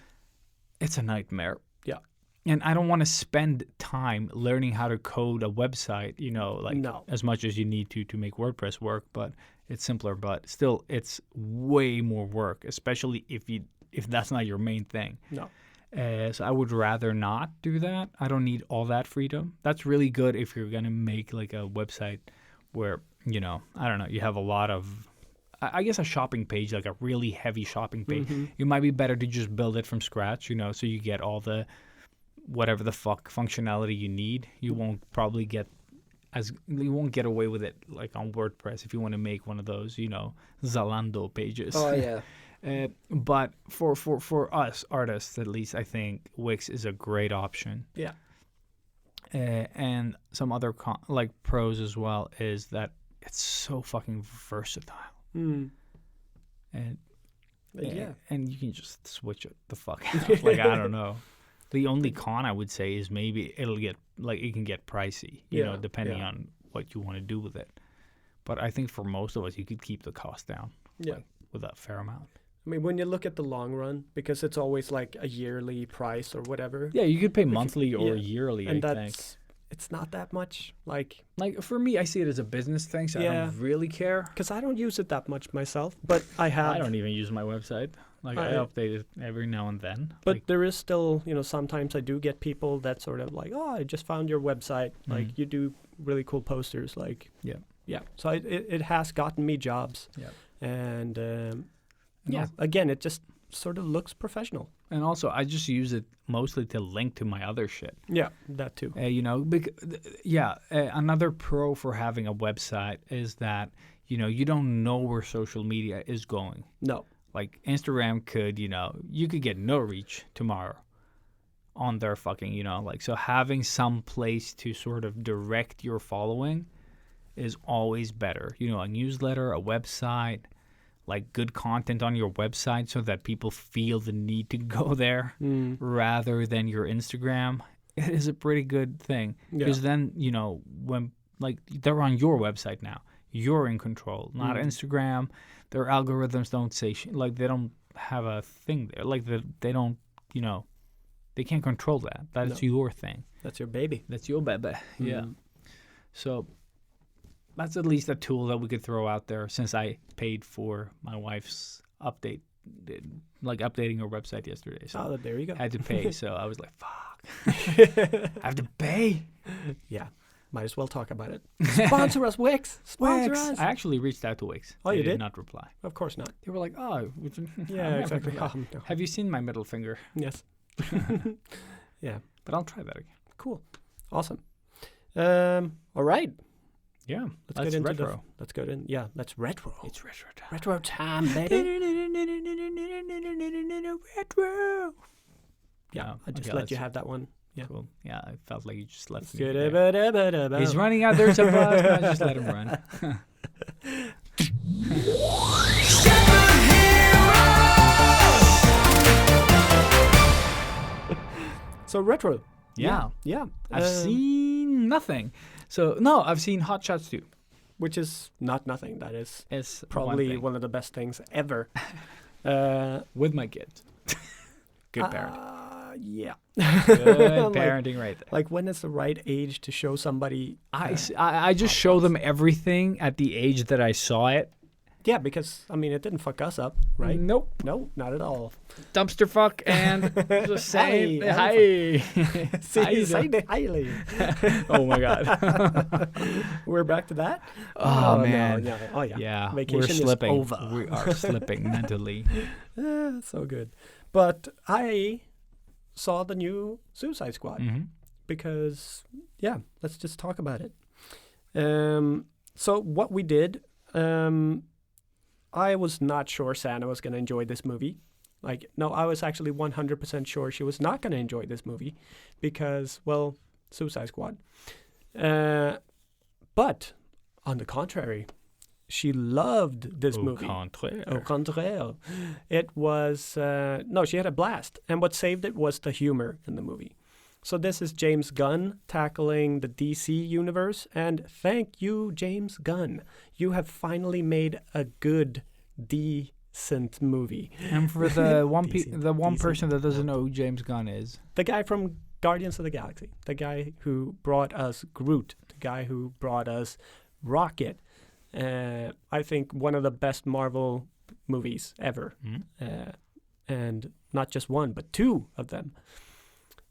it's a nightmare. Yeah. And I don't want to spend time learning how to code a website, you know, like No. as much as you need to make WordPress work, but it's simpler, but still it's way more work, especially if that's not your main thing. No. So I would rather not do that. I don't need all that freedom. That's really good if you're going to make like a website where, you know, I don't know, you have a lot of I guess a shopping page, like a really heavy shopping page, it might be better to just build it from scratch, you know, so you get all the whatever the fuck functionality you need. You won't probably get you won't get away with it like on WordPress if you want to make one of those, you know, Zalando pages. Oh yeah. But for us artists, at least, I think Wix is a great option. Yeah. And some other like pros as well is that it's so fucking versatile. Mm. And Yeah. and you can just switch it the fuck out. Like I don't know. The only con I would say is maybe it can get pricey, you know, Yeah, depending yeah. on what you want to do with it. But I think for most of us, you could keep the cost down, Yeah. like, with a fair amount. I mean, when you look at the long run, because it's always like a yearly price or whatever. Yeah, you could pay monthly or yeah. yearly. And I that's think. it's not that much. Like For me, I see it as a business thing, so I Yeah. don't really care. because I don't use it that much myself, but I have. I don't even use my website. Like I update it every now and then. But like, there is still, you know, sometimes I do get people that sort of like, oh, I just found your website. Like you do really cool posters. Like Yeah. yeah. So it has gotten me jobs. Yeah. And Yeah. yeah, again, it just sort of looks professional. and also, I just use it mostly to link to my other shit. Yeah, that too. You know, another pro for having a website is that, you know, you don't know where social media is going. No. Like Instagram could, you know, you could get no reach tomorrow on their fucking, you know, like, so having some place to sort of direct your following is always better. You know, a newsletter, a website, like good content on your website so that people feel the need to go there rather than your Instagram. It is a pretty good thing because then, you know, when like they're on your website now, you're in control, not Instagram. Their algorithms don't say like they don't have a thing there. Like they don't, you know, they can't control that. That's your thing. That's your baby. That's your baby. Yeah. So that's at least a tool that we could throw out there since I paid for my wife's update, like updating her website yesterday. So Oh, there you go. I had to pay. So I was like, fuck. I have to pay. Yeah. Might as well talk about it. Sponsor us, Wix. Sponsor us. I actually reached out to Wix. Oh, They you did did? not reply. Of course not. They were like, oh. Yeah, I'm exactly. happy to- No. Have you seen my middle finger? Yes. Yeah. But I'll try that again. Cool. Awesome. All right. Yeah. Let's get into retro. let's go in. Yeah, let's retro. It's retro time. Retro time, baby. Retro. Yeah, I just okay, let you let's- have that one. Yeah. Cool. Yeah, I felt like you just left me. Good. there. He's running out. There's a bus. No, just let him run. So retro. Yeah. Yeah. I've seen nothing. So, no, I've seen Hot Shots 2. Which is not nothing. That is It's probably one one of the best things ever. thing. With my kids. Good parent. Yeah. Good parenting right there. Like when is the right age to show somebody? I just show them everything at the age that I saw it, Yeah, because I mean, it didn't fuck us up, right? Nope. No, not at all. Dumpster fuck and just saying Hi. hi. Say the highly. Oh my god. We're back to that. Oh, no, man. no. Oh yeah. Yeah, Vacation we're slipping. is over. We are slipping mentally. So good. But I saw the new Suicide Squad because, yeah, let's just talk about it. So what we did, I was not sure Santa was going to enjoy this movie. Like, no, I was actually 100% sure she was not going to enjoy this movie because, well, Suicide Squad. But on the contrary, she loved this movie. Au contraire. It was, no, she had a blast. And what saved it was the humor in the movie. So this is James Gunn tackling the DC universe. And thank you, James Gunn. You have finally made a good, decent movie. And for the one person that doesn't know who James Gunn is. The guy from Guardians of the Galaxy. The guy who brought us Groot. The guy who brought us Rocket. I think one of the best Marvel movies ever. And not just one, but two of them.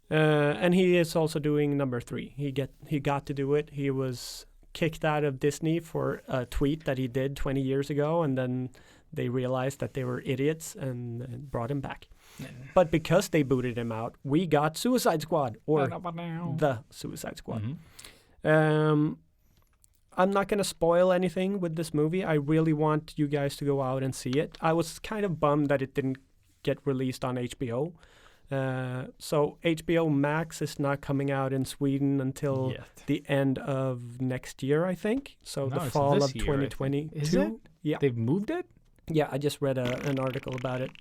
And he is also doing number 3. He got to do it. He was kicked out of Disney for a tweet that he did 20 years ago, and then they realized that they were idiots and brought him back. But because they booted him out, we got Suicide Squad, or the Suicide Squad. I'm not going to spoil anything with this movie. I really want you guys to go out and see it. I was kind of bummed that it didn't get released on HBO. So HBO Max is not coming out in Sweden until the end of next year, I think. So the fall of 2022. Is it? Yeah. They've moved it? Yeah, I just read an article about it.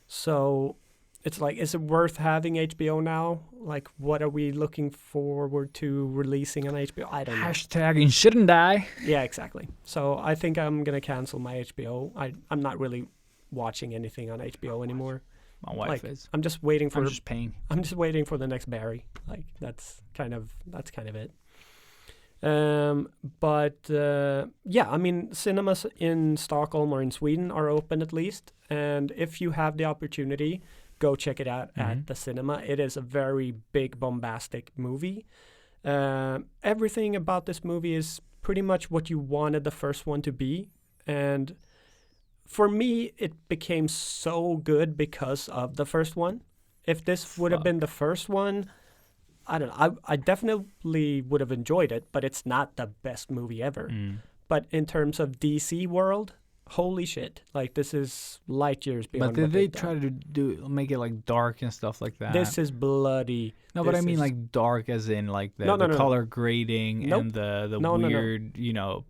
So it's like, is it worth having HBO now? Like, what are we looking forward to releasing on HBO? I don't know. Hashtagging shouldn't die. Yeah, exactly. So I think I'm going to cancel my HBO. I'm not really watching anything on HBO anymore. My wife is. I'm just waiting for. I'm just paying. I'm just waiting for the next Barry. Like that's kind of it. Yeah, I mean, cinemas in Stockholm or in Sweden are open at least, and if you have the opportunity, go check it out at the cinema. It is a very big, bombastic movie. Everything about this movie is pretty much what you wanted the first one to be, and for me, it became so good because of the first one. If this would have been the first one, I don't know. I definitely would have enjoyed it, but it's not the best movie ever. But in terms of DC world, holy shit. Like, this is light years beyond. But did they try to make it like dark and stuff like that? This is bloody. No, but I mean like dark as in like the color grading and the weird, you know,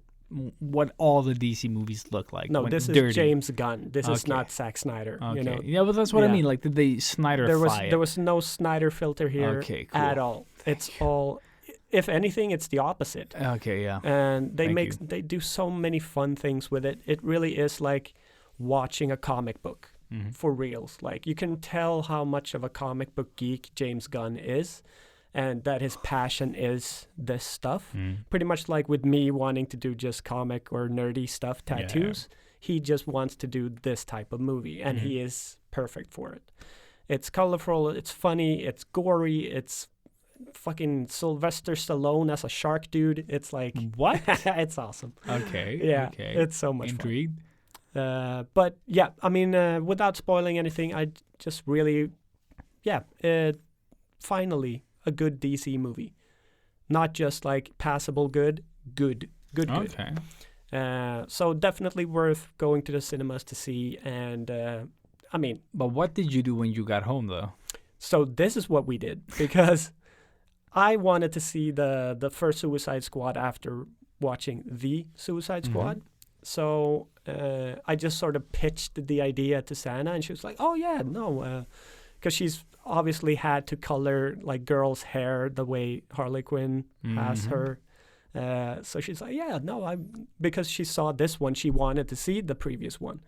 what all the DC movies look like. No, this is James Gunn. This is not Zack Snyder. Okay. You know? Yeah, but that's what I mean. Like, did they Snyderify it? There was no Snyder filter here at all. It's all, if anything, it's the opposite. Okay, yeah. And they do so many fun things with it. It really is like watching a comic book for reals. Like, you can tell how much of a comic book geek James Gunn is, and that his passion is this stuff. Pretty much like with me wanting to do just comic or nerdy stuff, tattoos. Yeah. He just wants to do this type of movie, and he is perfect for it. It's colorful, it's funny, it's gory, it's fucking Sylvester Stallone as a shark dude. It's like, what? It's awesome. Okay. Yeah, okay. It's so much Intrigued. fun. But yeah, I mean, without spoiling anything, I just really, finally, a good DC movie, not just like passable good. Okay. So definitely worth going to the cinemas to see. And I mean, but what did you do when you got home though? So this is what we did, because I wanted to see the first Suicide Squad after watching the Suicide Squad. So I just sort of pitched the idea to Sana, and she was like, "Oh yeah, no," because she's obviously had to color like girls' hair the way Harley Quinn has her. So she's like, yeah, no, because she saw this one, she wanted to see the previous one.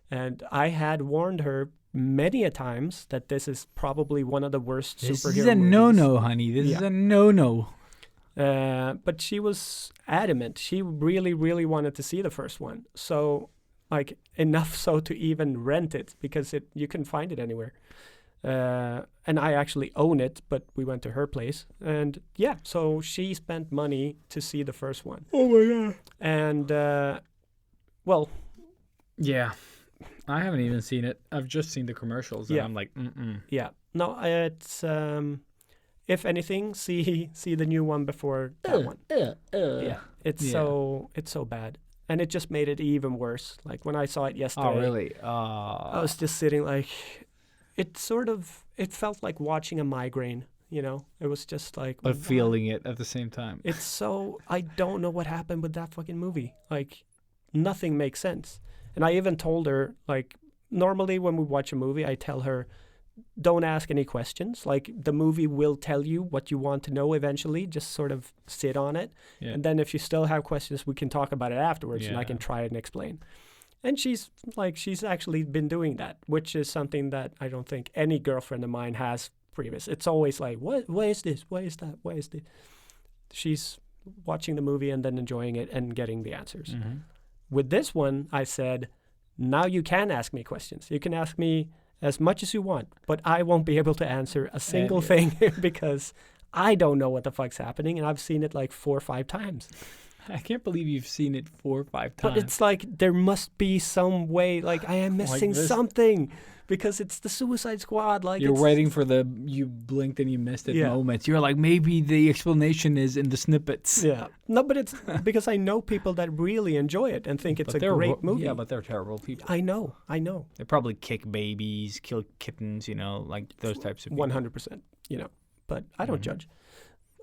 And I had warned her many a times that this is probably one of the worst superhero movies. This is a no-no, honey. This is a no-no. But she was adamant. She really, really wanted to see the first one. So, like, enough so to even rent it because you couldn't find it anywhere. And I actually own it, but we went to her place. And yeah, so she spent money to see the first one. Oh my god. And, well... Yeah. I haven't even seen it. I've just seen the commercials, and I'm like, Yeah. No, it's... if anything, see the new one before that one. Yeah. It's so bad. And it just made it even worse. Like, when I saw it yesterday... Oh, really? I was just sitting like... It felt like watching a migraine, you know? It was just like... But feeling it at the same time. It's so... I don't know what happened with that fucking movie. Like, nothing makes sense. And I even told her, like, normally when we watch a movie, I tell her, don't ask any questions. Like, the movie will tell you what you want to know eventually. Just sort of sit on it. Yeah. And then if you still have questions, we can talk about it afterwards, and I can try and explain. And she's actually been doing that, which is something that I don't think any girlfriend of mine has previous. It's always like, why is this? Why is that? Why is this? She's watching the movie and then enjoying it and getting the answers. Mm-hmm. With this one, I said, now you can ask me questions. You can ask me as much as you want, but I won't be able to answer a single thing because I don't know what the fuck's happening, and I've seen it like 4 or 5 times. I can't believe you've seen it 4 or 5 times. But it's like there must be some way, like I am missing something because it's the Suicide Squad. Like you're waiting for the you blinked and you missed it moments. You're like, maybe the explanation is in the snippets. Yeah. No, but it's because I know people that really enjoy it and think it's a great movie. Yeah, but they're terrible people. I know. They probably kick babies, kill kittens, you know, like those types of people. 100%, you know. But I don't judge.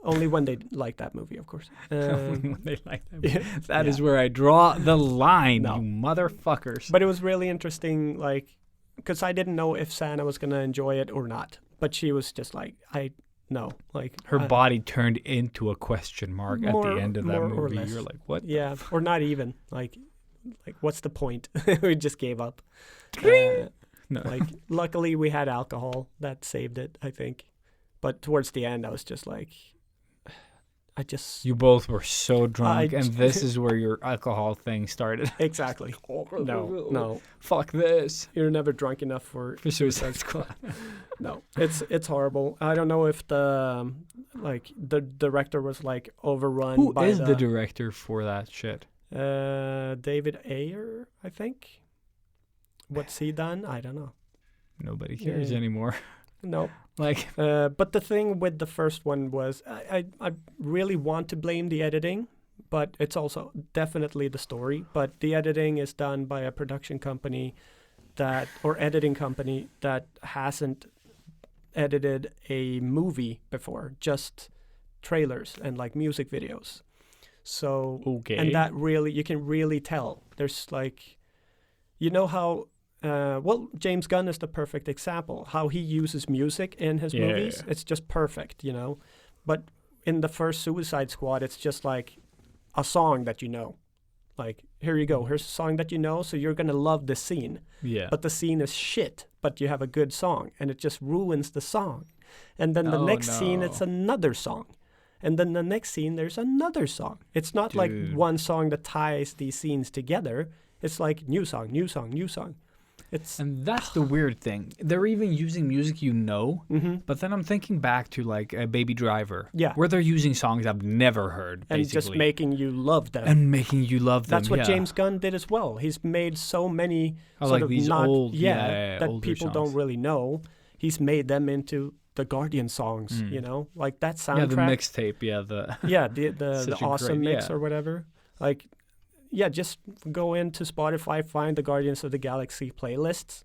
Only when they like that movie, of course. Only when they like that movie. That is where I draw the line, you motherfuckers. But it was really interesting, like, because I didn't know if Santa was going to enjoy it or not. But she was just like, her body turned into a question mark at the end of that movie. You're like, what? Yeah, or not even. Like, what's the point? We just gave up. No. Like, luckily we had alcohol. That saved it, I think. But towards the end, I was just like... You both were so drunk, and this is where your alcohol thing started. Exactly. No. Fuck this. You're never drunk enough for Suicide Squad. No, it's horrible. I don't know if the director was like overrun. Who is the director for that shit? David Ayer, I think. What's he done? I don't know. Nobody cares anymore. No. But the thing with the first one was I really want to blame the editing, but it's also definitely the story. But the editing is done by a production company editing company that hasn't edited a movie before, just trailers and like music videos. So, and that really, you can really tell. There's like, you know how... James Gunn is the perfect example. How he uses music in his movies, it's just perfect, you know. But in the first Suicide Squad, it's just like a song that you know. Like, here you go, here's a song that you know, so you're going to love this scene. Yeah. But the scene is shit, but you have a good song, and it just ruins the song. And then the next scene, it's another song. And then the next scene, there's another song. It's not like one song that ties these scenes together. It's like new song, new song, new song. And that's the weird thing. They're even using music but then I'm thinking back to like Baby Driver, where they're using songs I've never heard, basically. And just making you love them. That's what James Gunn did as well. He's made so many sort of these old, that people don't really know. He's made them into the Guardian songs, you know, like that soundtrack. Yeah, the mixtape, the awesome mix or whatever. Like. Yeah, just go into Spotify, find the Guardians of the Galaxy playlists.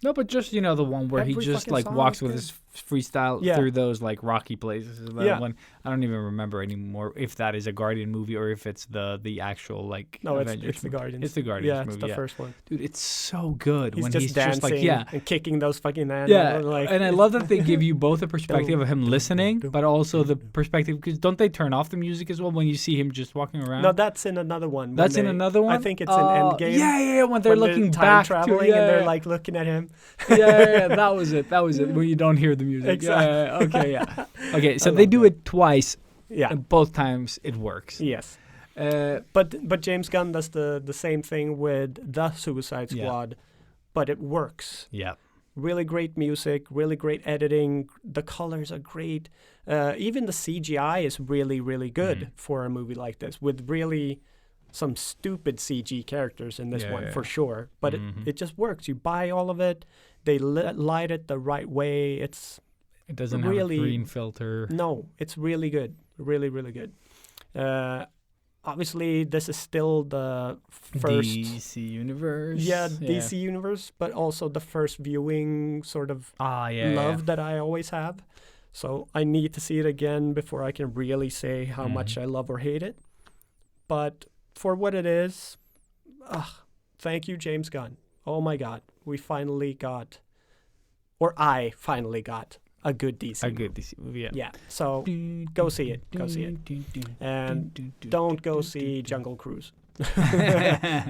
No, but just, you know, the one where he just like walks with his freestyle through those like rocky places. That one, I don't even remember anymore if that is a Guardian movie or if it's the actual like. No, it's the Guardians. It's the Guardians movie. Yeah, it's the first one. Dude, it's so good he's when just he's dancing just like and kicking those fucking animals. Yeah, and I love that they give you both a perspective of him listening, but also the perspective because don't they turn off the music as well when you see him just walking around? No, that's in another one. That's in another one. I think it's in Endgame. Yeah, when they're looking time back traveling and they're like looking at him. That was it. When you don't hear the music. Exactly. Okay, so they do it twice Yeah. And both times it works. Yes. Uh, But James Gunn does the same thing with the Suicide Yeah. Squad, but it works. yeah. Really great music, really great editing. The colors are great. Even the CGI is really, really good for a movie like this, with really some stupid CG characters in this Yeah, one yeah. for sure. But it just works. You buy all of it. They light it the right way. It doesn't really- have a green filter. No, it's really good. Really, really good. Obviously, this is still the first DC universe. DC universe, but also the first viewing sort of Yeah. love that I always have. So I need to see it again before I can really say how much I love or hate it. But for what it is, thank you, James Gunn. Oh my God, I finally got a good DC. A good DC movie. Yeah. Yeah. So go see it. Go see it. And don't go see Jungle Cruise.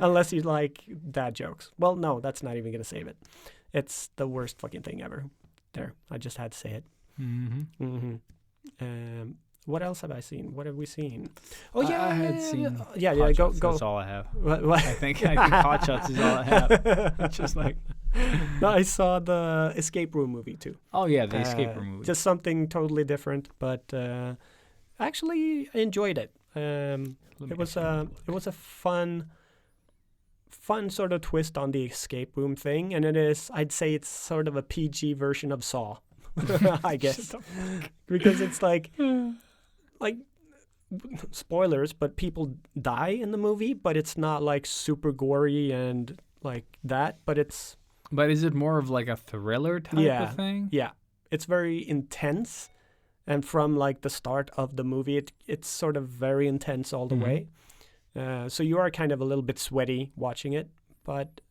Unless you like dad jokes. Well, no, that's not even going to save it. It's the worst fucking thing ever. There, I just had to say it. What else have I seen? What have we seen? Oh yeah, I had seen. Yeah. Hot Go. Shots, That's all I have. What? I think Hot Shots is all I have. It's just like. No, I saw the Escape Room movie too. Oh yeah, the Escape Room movie. Just something totally different, but actually I enjoyed it. It was a fun sort of twist on the escape room thing, and I'd say it's sort of a PG version of Saw, I guess, because it's like spoilers, but people die in the movie, but it's not like super gory and like that, but it's. But is it more of like a thriller type of thing? Yeah, it's very intense, and from like the start of the movie, it's sort of very intense all the way. So you are kind of a little bit sweaty watching it, but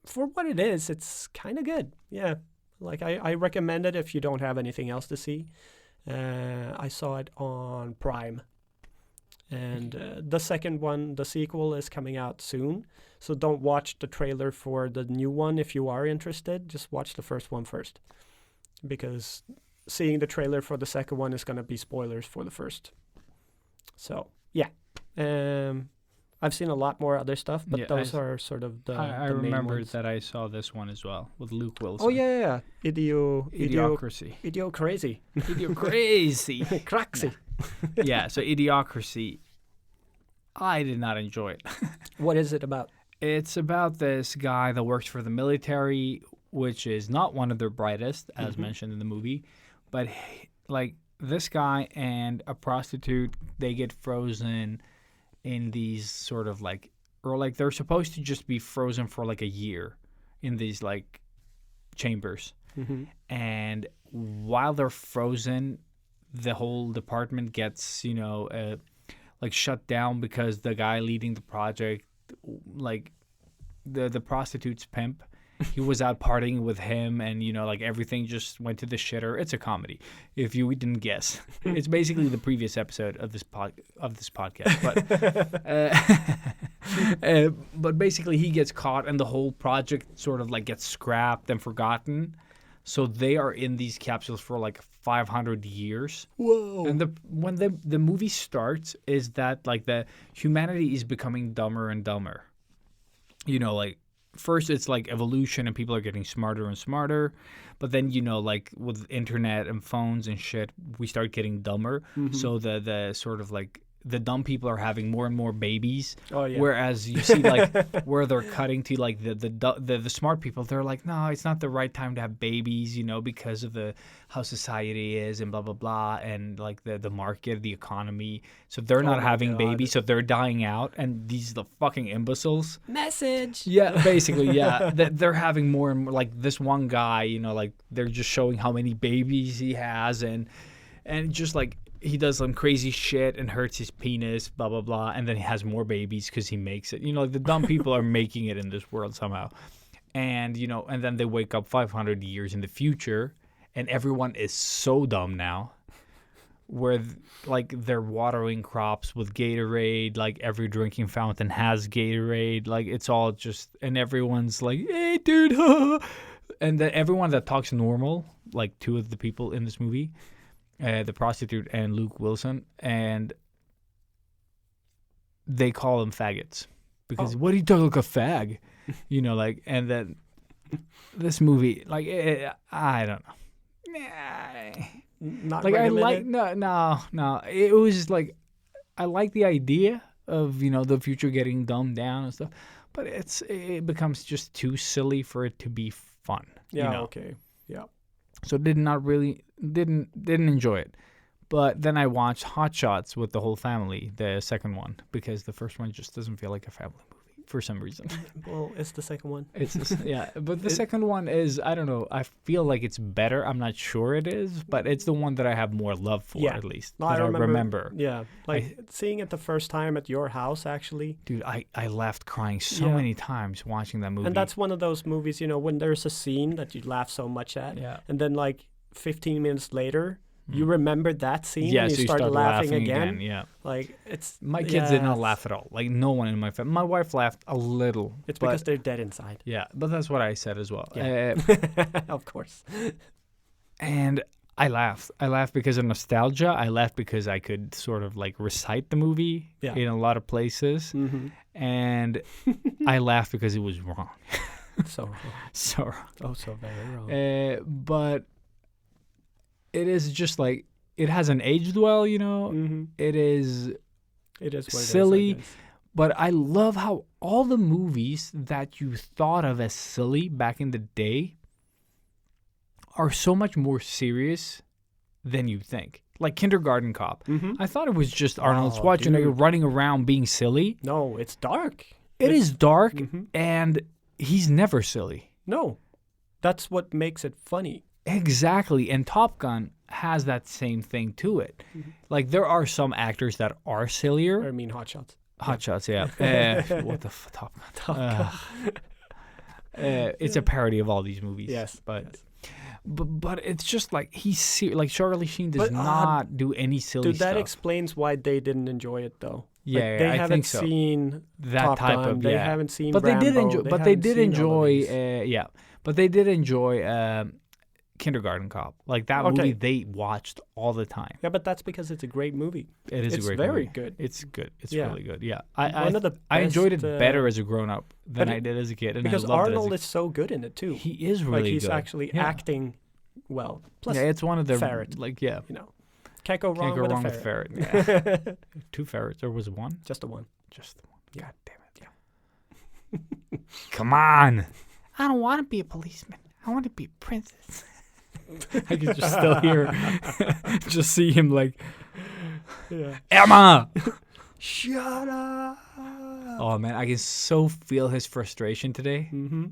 for what it is, it's kind of good. Yeah, like I recommend it if you don't have anything else to see. I saw it on Prime. And the second one, the sequel, is coming out soon. So don't watch the trailer for the new one if you are interested. Just watch the first one first. Because seeing the trailer for the second one is going to be spoilers for the first. So, yeah. I've seen a lot more other stuff, but those are sort of the I the main remember ones. that I saw this one as well with Luke Wilson. Oh, yeah. Idiocracy. Idiocrazy. Idiocrazy. Craxy. Yeah, so Idiocracy, I did not enjoy it. What is it about? It's about this guy that works for the military, which is not one of their brightest, as mentioned in the movie. But, like, this guy and a prostitute, they get frozen in these sort of, like, or, like, they're supposed to just be frozen for, like, a year in these, like, chambers. And while they're frozen, the whole department gets, like shut down because the guy leading the project, like the prostitute's pimp, he was out partying with him, and like everything just went to the shitter. It's a comedy, if you didn't guess. It's basically the previous episode of this podcast, but basically he gets caught, and the whole project sort of like gets scrapped and forgotten. So they are in these capsules for like 500 years. Whoa! And when the movie starts is that like the humanity is becoming dumber and dumber. Like first it's like evolution and people are getting smarter and smarter, but then like with internet and phones and shit, we start getting dumber. So the sort of like the dumb people are having more and more babies. Oh yeah. Whereas you see like where they're cutting to like the smart people, they're like, no, it's not the right time to have babies, because of how society is and blah blah blah, and like the market, the economy. So they're not having babies, so they're dying out, and these are the fucking imbeciles. Message. Yeah, basically, yeah. They're having more and more, like this one guy, like they're just showing how many babies he has, and just like he does some crazy shit and hurts his penis, blah, blah, blah, and then he has more babies because he makes it. Like the dumb people are making it in this world somehow. And, and then they wake up 500 years in the future, and everyone is so dumb now, where, like, they're watering crops with Gatorade, like, every drinking fountain has Gatorade, like, it's all just, and everyone's like, hey, dude, and then everyone that talks normal, like two of the people in this movie, the prostitute and Luke Wilson, and they call them faggots because what do you talk like a fag, you know, like, and then this movie, like, I don't know, Not like I recommended? like no, it was like I like the idea of, you know, the future getting dumbed down and stuff, but it becomes just too silly for it to be fun. Yeah. you know? Okay. Yeah. So didn't enjoy it. But then I watched Hot Shots with the whole family, the second one, because the first one just doesn't feel like a family movie for some reason. Well, it's the second one. It's just, yeah, but the second one is, I don't know, I feel like it's better. I'm not sure it is, but it's the one that I have more love for, Yeah. at least, No, that I remember. Yeah, like seeing it the first time at your house, actually. Dude, I left crying so Yeah. many times watching that movie. And that's one of those movies, you know, when there's a scene that you laugh so much at, Yeah. and then like 15 minutes later, you remember that scene yeah, and so you start laughing again. Yeah. Like, it's... My kids did not it's- laugh at all. Like, no one in my family. My wife laughed a little. It's but, because they're dead inside. yeah, but that's what I said as well. Yeah. Of course. And I laughed. I laughed because of nostalgia. I laughed because I could sort of like recite the movie Yeah. in a lot of places. And I laughed because it was wrong. So wrong. So wrong. Oh, so very wrong. But it is just like, it hasn't aged well, you know? It is It is what silly. it is, I guess. But I love how all the movies that you thought of as silly back in the day are so much more serious than you think. Like Kindergarten Cop. I thought it was just Arnold Oh, Schwarzenegger dude. running around being silly. No, it's dark. It is dark, Mm-hmm. and he's never silly. No, that's what makes it funny. Exactly. And Top Gun has that same thing to it. Like, there are some actors that are sillier. I mean, Hot Shots. Hot Shots, yeah. What the Top Gun? Top Gun. It's a parody of all these movies. Yes, but yes. but it's just like like Charlie Sheen does But, not do any silly Dude, that stuff. explains why they didn't enjoy it, though. Yeah, Like, they I haven't think so. seen That Top type Gun. of They yeah. haven't seen But they did Rambo. enjoy. But they haven't did seen all of enjoy. these. Yeah. But they did enjoy Kindergarten Cop. Like that Okay. movie, they watched all the time. Yeah, but that's because it's a great movie. It is It's a great very movie. good. It's good. It's Yeah. really good. Yeah. One of the I enjoyed it best, better as a grown up than but I did as a kid. And Because I loved Arnold it is so good in it, too. he is really like, he's good. actually Yeah. acting well. Plus, Yeah, it's one of the ferret. like yeah. you know, can't go wrong, Can't go with, wrong a with ferret. ferret. Yeah. 2 ferrets, or was it 1? Just a one. Just the 1. God damn it. Yeah. Come on. I don't want to be a policeman. I want to be a princess. I can just still hear, just see him like, Yeah. Emma. Shut up. Oh man, I can so feel his frustration today. Mm-hmm.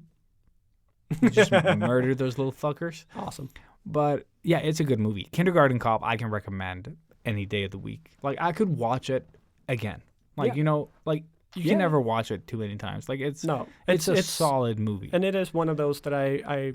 He just murdered those little fuckers. Awesome. But yeah, it's a good movie. Kindergarten Cop, I can recommend any day of the week. Like I could watch it again. Like Yeah. you know, like you Yeah. can never watch it too many times. Like it's No, it's a solid movie. and it is one of those that I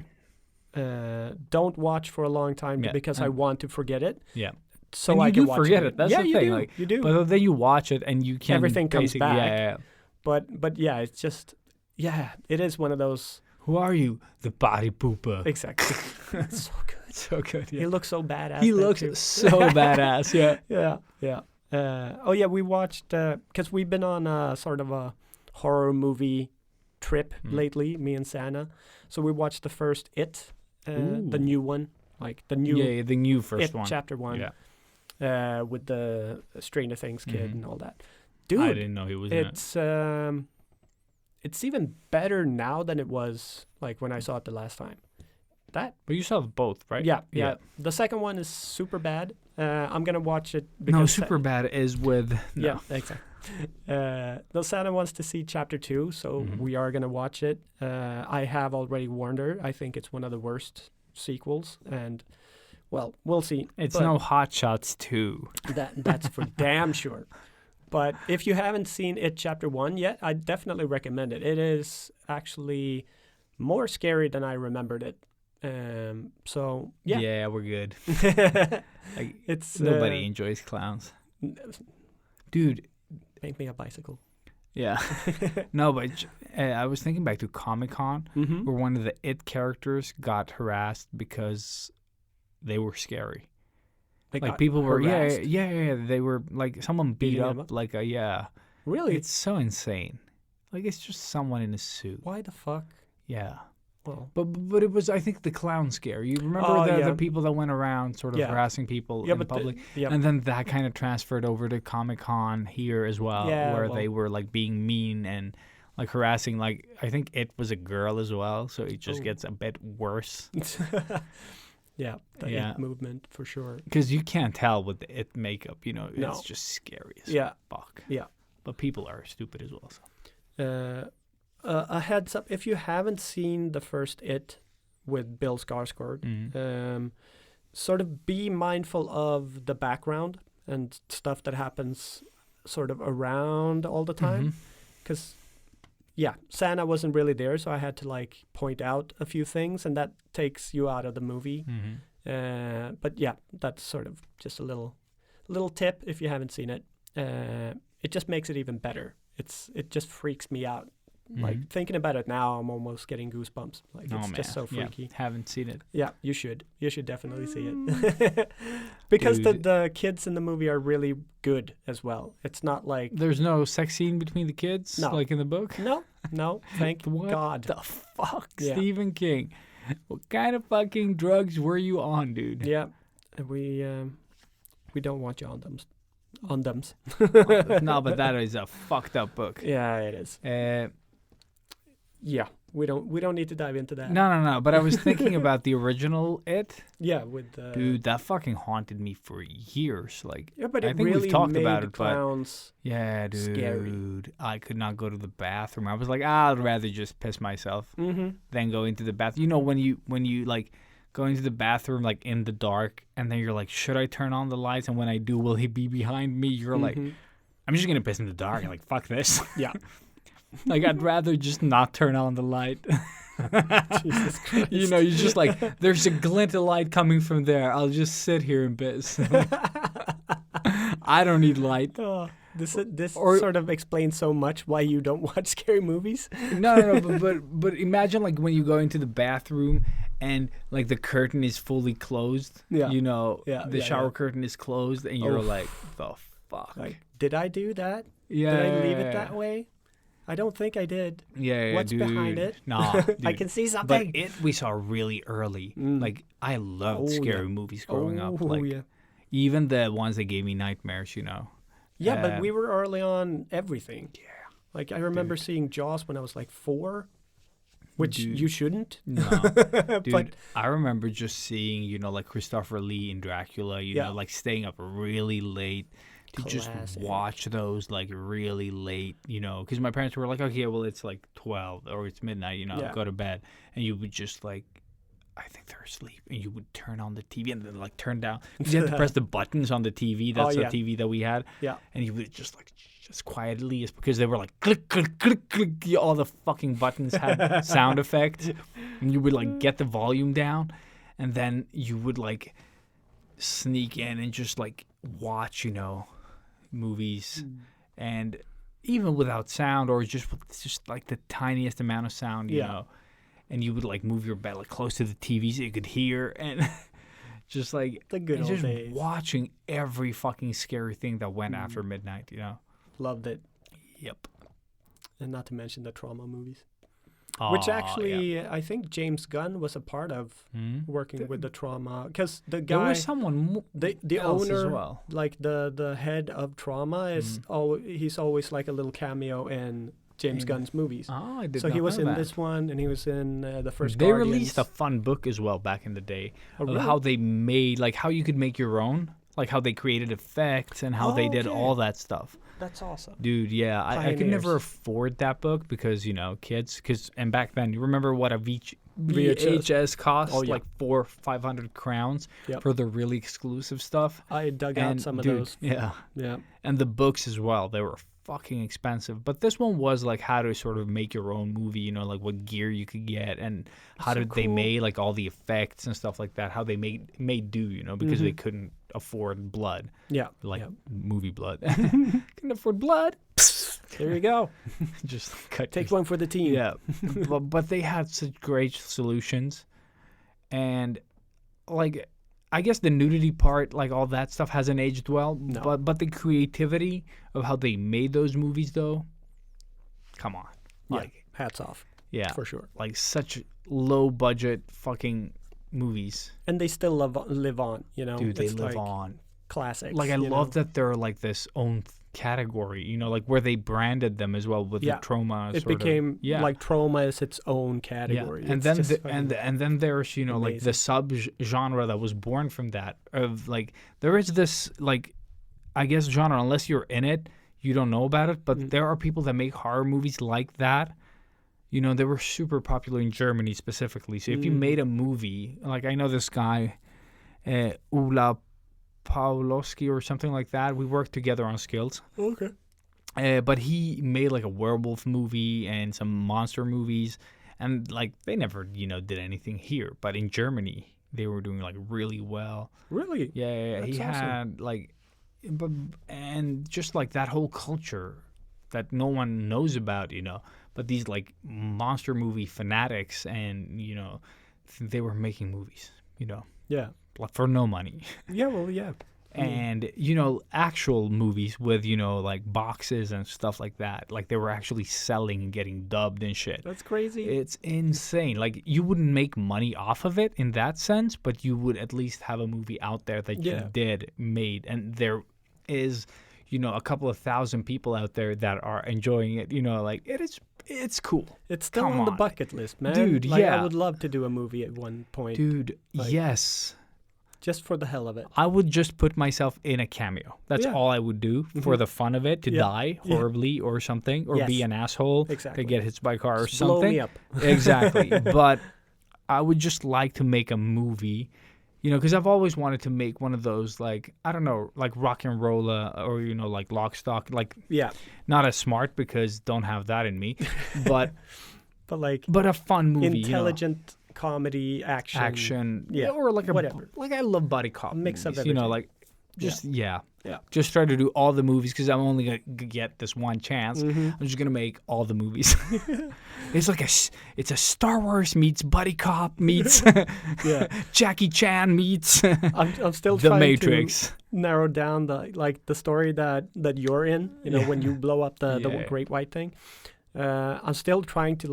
don't watch for a long time Yeah, because I and- want to forget it. Yeah. So And I you can do watch forget it. it. That's yeah, the you thing. do. Like, you do. But then you watch it and you can Everything comes basically- back. Yeah. But yeah, it's just it is one of those. Who are you? The body pooper. Exactly. It's so good. So good. He Yeah. looks so badass. He then, looks too. so badass. Yeah. Yeah. Oh yeah, we watched because we've been on a sort of a horror movie trip lately, me and Sana. So we watched the first the Ooh. new one, like the new Yeah, the new first It one. chapter 1. Yeah. With the Stranger Things kid Mhm. and all that. I Dude, didn't know he was in it. it's even better now than it was like when I saw it the last time. That But you saw both, right? yeah. The second one is super bad. I'm gonna watch it No, because super bad is with no. yeah, exactly. Losana wants to see chapter 2, so Mhm. we are gonna watch it. I have already warned her. I think it's one of the worst sequels, and well, we'll see. It's But no Hot Shots 2. that's for damn sure. But if you haven't seen it chapter 1 yet, I definitely recommend it. It is actually more scary than I remembered it. So yeah, Yeah, we're good. Like, it's nobody enjoys clowns. Dude, Make me a bicycle. yeah. No, but I was thinking back to Comic-Con Mm-hmm. where one of the It characters got harassed because they were scary. Like people were, harassed? yeah. They were like someone beat Beating them up, up? like yeah. Really? It's so insane. Like it's just someone in a suit. Why the fuck? Yeah. Well, But it was, I think, the clown scare. You remember Oh, yeah. the people that went around sort of Yeah. harassing people in public? yeah, And then that kind of transferred over to Comic-Con here as well, Yeah, where well- they were like being mean and like harassing. Like I think it was a girl as well, so it just Oh. gets a bit worse yeah, the Yeah. It movement for sure. because you can't tell with the it makeup. You know, No. it's just scary as Yeah, fuck. yeah. But people are stupid as well. So. A heads up: if you haven't seen the first It with Bill Skarsgård, Mhm. sort of be mindful of the background and stuff that happens sort of around all the time. Mhm. Because yeah, Santa wasn't really there, so I had to like point out a few things, and that takes you out of the movie. Mhm. But yeah, that's sort of just a little tip if you haven't seen it. It just makes it even better. It just freaks me out. Like Mhm. thinking about it now, I'm almost getting goosebumps. Like Oh it's man, just so yeah. freaky. Haven't seen it. Yeah, you should. You should definitely see it. Because Dude. the kids in the movie are really good as well. It's not like There's no sex scene between the kids, No. like in the book. no, thank What God. the fuck, Yeah. Stephen King? What kind of fucking drugs were you on, dude? Yeah, we don't want you on them. No, but that is a fucked up book. Yeah, it is. Yeah, we don't need to dive into that. No. But I was thinking about the original It. Yeah, with Dude, that fucking haunted me for years. Like, yeah, but I it think we've really talked made about it, but- clowns. yeah, dude. Scary. I could not go to the bathroom. I was like, I'd rather just piss myself Mm-hmm. than go into the bathroom. You know, when you like go into the bathroom like in the dark, and then you're like, should I turn on the lights? And when I do, will he be behind me? You're like, I'm just gonna piss in the dark. You're like, fuck this. Yeah. Like, I'd rather just not turn on the light. Jesus Christ. You know, you're just like, there's a glint of light coming from there. I'll just sit here and piss. I don't need light. Oh, this Or- sort of explains so much why you don't watch scary movies. No, but imagine like when you go into the bathroom and like the curtain is fully closed. Yeah. You know, Yeah, the yeah, shower yeah. curtain is closed, and you're Oof. like, the fuck. Like, did I do that? yeah. Did I leave it that way? I don't think I did. Yeah, What's dude. behind it? Nah, dude. I can see But something. it we saw really early. Mm. Like I loved Oh, scary yeah. movies growing up. Oh, Like yeah. even the ones that gave me nightmares. You know. Yeah, but Uh, we were early on everything. Yeah. Like I remember seeing Jaws when I was like 4, which Dude. you shouldn't. No, dude. But I remember just seeing, you know, like Christopher Lee in Dracula. You Yeah. know, like staying up really late to just Classic. watch those like really late. You know, because my parents were like, okay, well it's like 12 or it's midnight. You know, Yeah. go to bed, and you would just like. I think they're asleep, and you would turn on the TV and then like turn down. 'Cause you had to press the buttons on the TV. That's Oh, yeah. the TV that we had. Yeah. And you would just like just quietly, it's because they were like click click click click. All the fucking buttons had sound effects, and you would like get the volume down, and then you would like sneak in and just like watch, you know, movies, and even without sound or just like the tiniest amount of sound, you Yeah. know. And you would like move your bed like close to the TV so you could hear, and just like The good and old just days. watching every fucking scary thing that went after midnight, you know. Loved it. Yep. And not to mention the trauma movies. Which Aw, actually, I think James Gunn was a part of yeah. Hmm? working with the trauma. Because the There guy, was someone the else owner, as well. like the head of trauma, is he's always like a little cameo in James In- Gunn's movies. Oh, I did So not he was know in that. this one, and he was in the first They Guardians. released a fun book as well back in the day Oh, of really? how they made, like how you could make your own, like how they created effects and how they did Okay. all that stuff. That's awesome. Dude, yeah, I could never Pioneers. afford that book because, you know, kids, and back then, you remember what a VHS. VHS cost? Oh, yeah. Like 400-500 crowns Yep. for the really exclusive stuff. I dug out And some of dude, those. Yeah. Yeah. And the books as well, they were fucking expensive. But this one was like how to sort of make your own movie, you know, like what gear you could get and how so did they cool. made like all the effects and stuff like that, how they made do, you know, because they couldn't afford blood, Yeah. like yeah. movie blood. Couldn't afford blood. There you go. Just cut Take your- one for the team. Yeah. but they had such great solutions. And like I guess the nudity part, like all that stuff, hasn't aged well. No. But the creativity of how they made those movies, though, come on, like hats off. yeah, For sure. like such low budget fucking movies. And they still live on, you know. Dude, they It's live like on. classics. Like I you love know? that they're like this own category, you know, like where they branded them as well with the trauma. It sort became of, like trauma is its own category. And It's then just and then there's, you know, like the sub genre that was born from that of like there is this like I guess genre, unless you're in it, you don't know about it, but there are people that make horror movies like that. You know, they were super popular in Germany specifically. So if you made a movie, like I know this guy, Ula Pawlowski or something like that. We worked together on Skills. Okay. But he made like a werewolf movie and some monster movies. And like they never, you know, did anything here. But in Germany, they were doing like really well. Really? Yeah. That's He awesome. had like, and just like that whole culture that no one knows about, you know. But these like monster movie fanatics and, you know, they were making movies, you know. Yeah. Like for no money. Yeah, well, yeah. And, you know, actual movies with, you know, like boxes and stuff like that. Like they were actually selling and getting dubbed and shit. That's crazy. It's insane. Like you wouldn't make money off of it in that sense, but you would at least have a movie out there that you did made. And there is, you know, a couple of thousand people out there that are enjoying it. You know, like it's cool. It's still Come on the on. bucket list, man. Dude, like, yeah. I would love to do a movie at one point. Dude, like- yes. Just for the hell of it. I would just put myself in a cameo. That's Yeah. all I would do for the fun of it, to Yeah. die horribly or something, or be Yes. an asshole Exactly. to get hit by a car or Just blow something. me up. Exactly. But I would just like to make a movie, you know, because I've always wanted to make one of those, like, I don't know, like Rock and Rolla or, you know, like Lock, Stock, like Yeah. not as smart because don't have that in me, but But like a fun movie, intelligent comedy action. action, Yeah, or like whatever. like I love buddy cop mix of movies, you know, everything. like just yeah. Yeah. Just try to do all the movies because I'm only gonna get this one chance. I'm just gonna make all the movies. It's like it's a Star Wars meets buddy cop meets Yeah. Jackie Chan meets I'm still The trying Matrix. to narrow down the story that you're in, you know, when you blow up the Yeah. Great White thing. I'm still trying to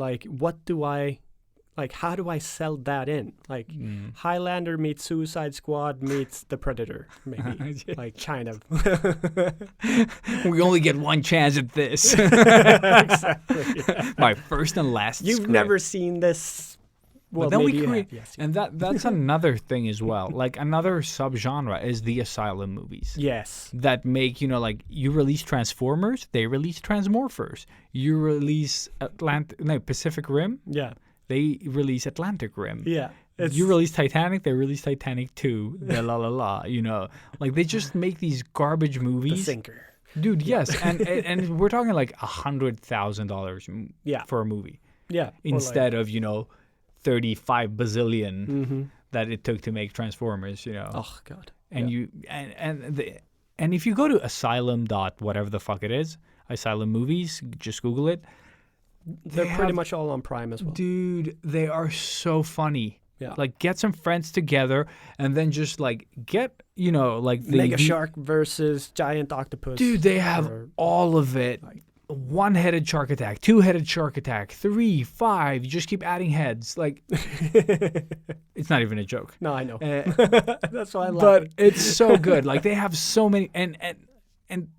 how do I sell that in? Like Highlander meets Suicide Squad meets The Predator, maybe. Like kind of. We only get one chance at this. Exactly. My first and last. You've script. never seen this. Well, But then maybe we you create, have. Yes. and that's another thing as well. Like another subgenre is the Asylum movies. Yes. That make, you know, like you release Transformers, they release Transmorphers. You release Pacific Rim, Yeah. they release Atlantic Rim. Yeah. You release Titanic, they release Titanic 2, the la la la, you know. Like they just make these garbage the movies. sinker. Dude, yes. And we're talking like $100,000 Yeah. for a movie. Yeah. Or Instead of, you know, 35 bazillion Mm-hmm. that it took to make Transformers, you know. Oh God. And you and if you go to asylum dot whatever the fuck it is, Asylum Movies, just Google it. They're They pretty have- much all on Prime as well. Dude, they are so funny. Yeah. Like get some friends together and then just like get, you know, like Mega Shark versus Giant Octopus. Dude, they have or- all of it. One-headed shark attack, two-headed shark attack, 3, 5. You just keep adding heads. Like it's not even a joke. No, I know. Uh, That's why I love but it. it's so good. Like they have so many, and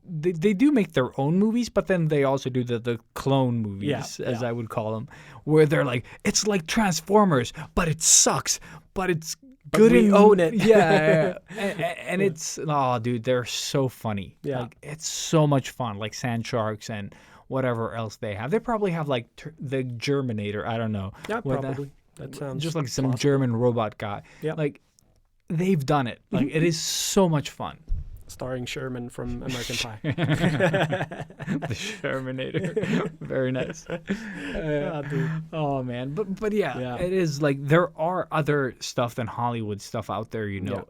they do make their own movies, but then they also do the clone movies, as I would call them, where they're like, it's like Transformers, but it sucks, but it's good. we own it. Yeah, and it's dude, they're so funny. Yeah. Like it's so much fun. Like Sand Sharks and whatever else they have. They probably have like the Germinator. I don't know. Yeah, What probably. That sounds just like some possible. German robot guy. Yeah. Like they've done it. Like it is so much fun. Starring Sherman from American Pie. The Shermanator. Very nice. Dude. Oh man, but yeah, Yeah. it is like there are other stuff than Hollywood stuff out there, you know.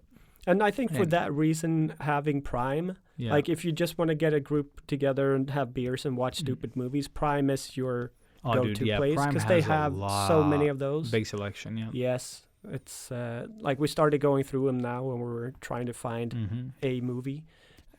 And I think for And- that reason, having Prime, Yeah. like if you just want to get a group together and have beers and watch stupid movies, Prime is your Oh, go-to dude, yeah, place Prime because they has a have so many of those. Big selection, yeah. Yes. It's like we started going through them now when we were trying to find a movie.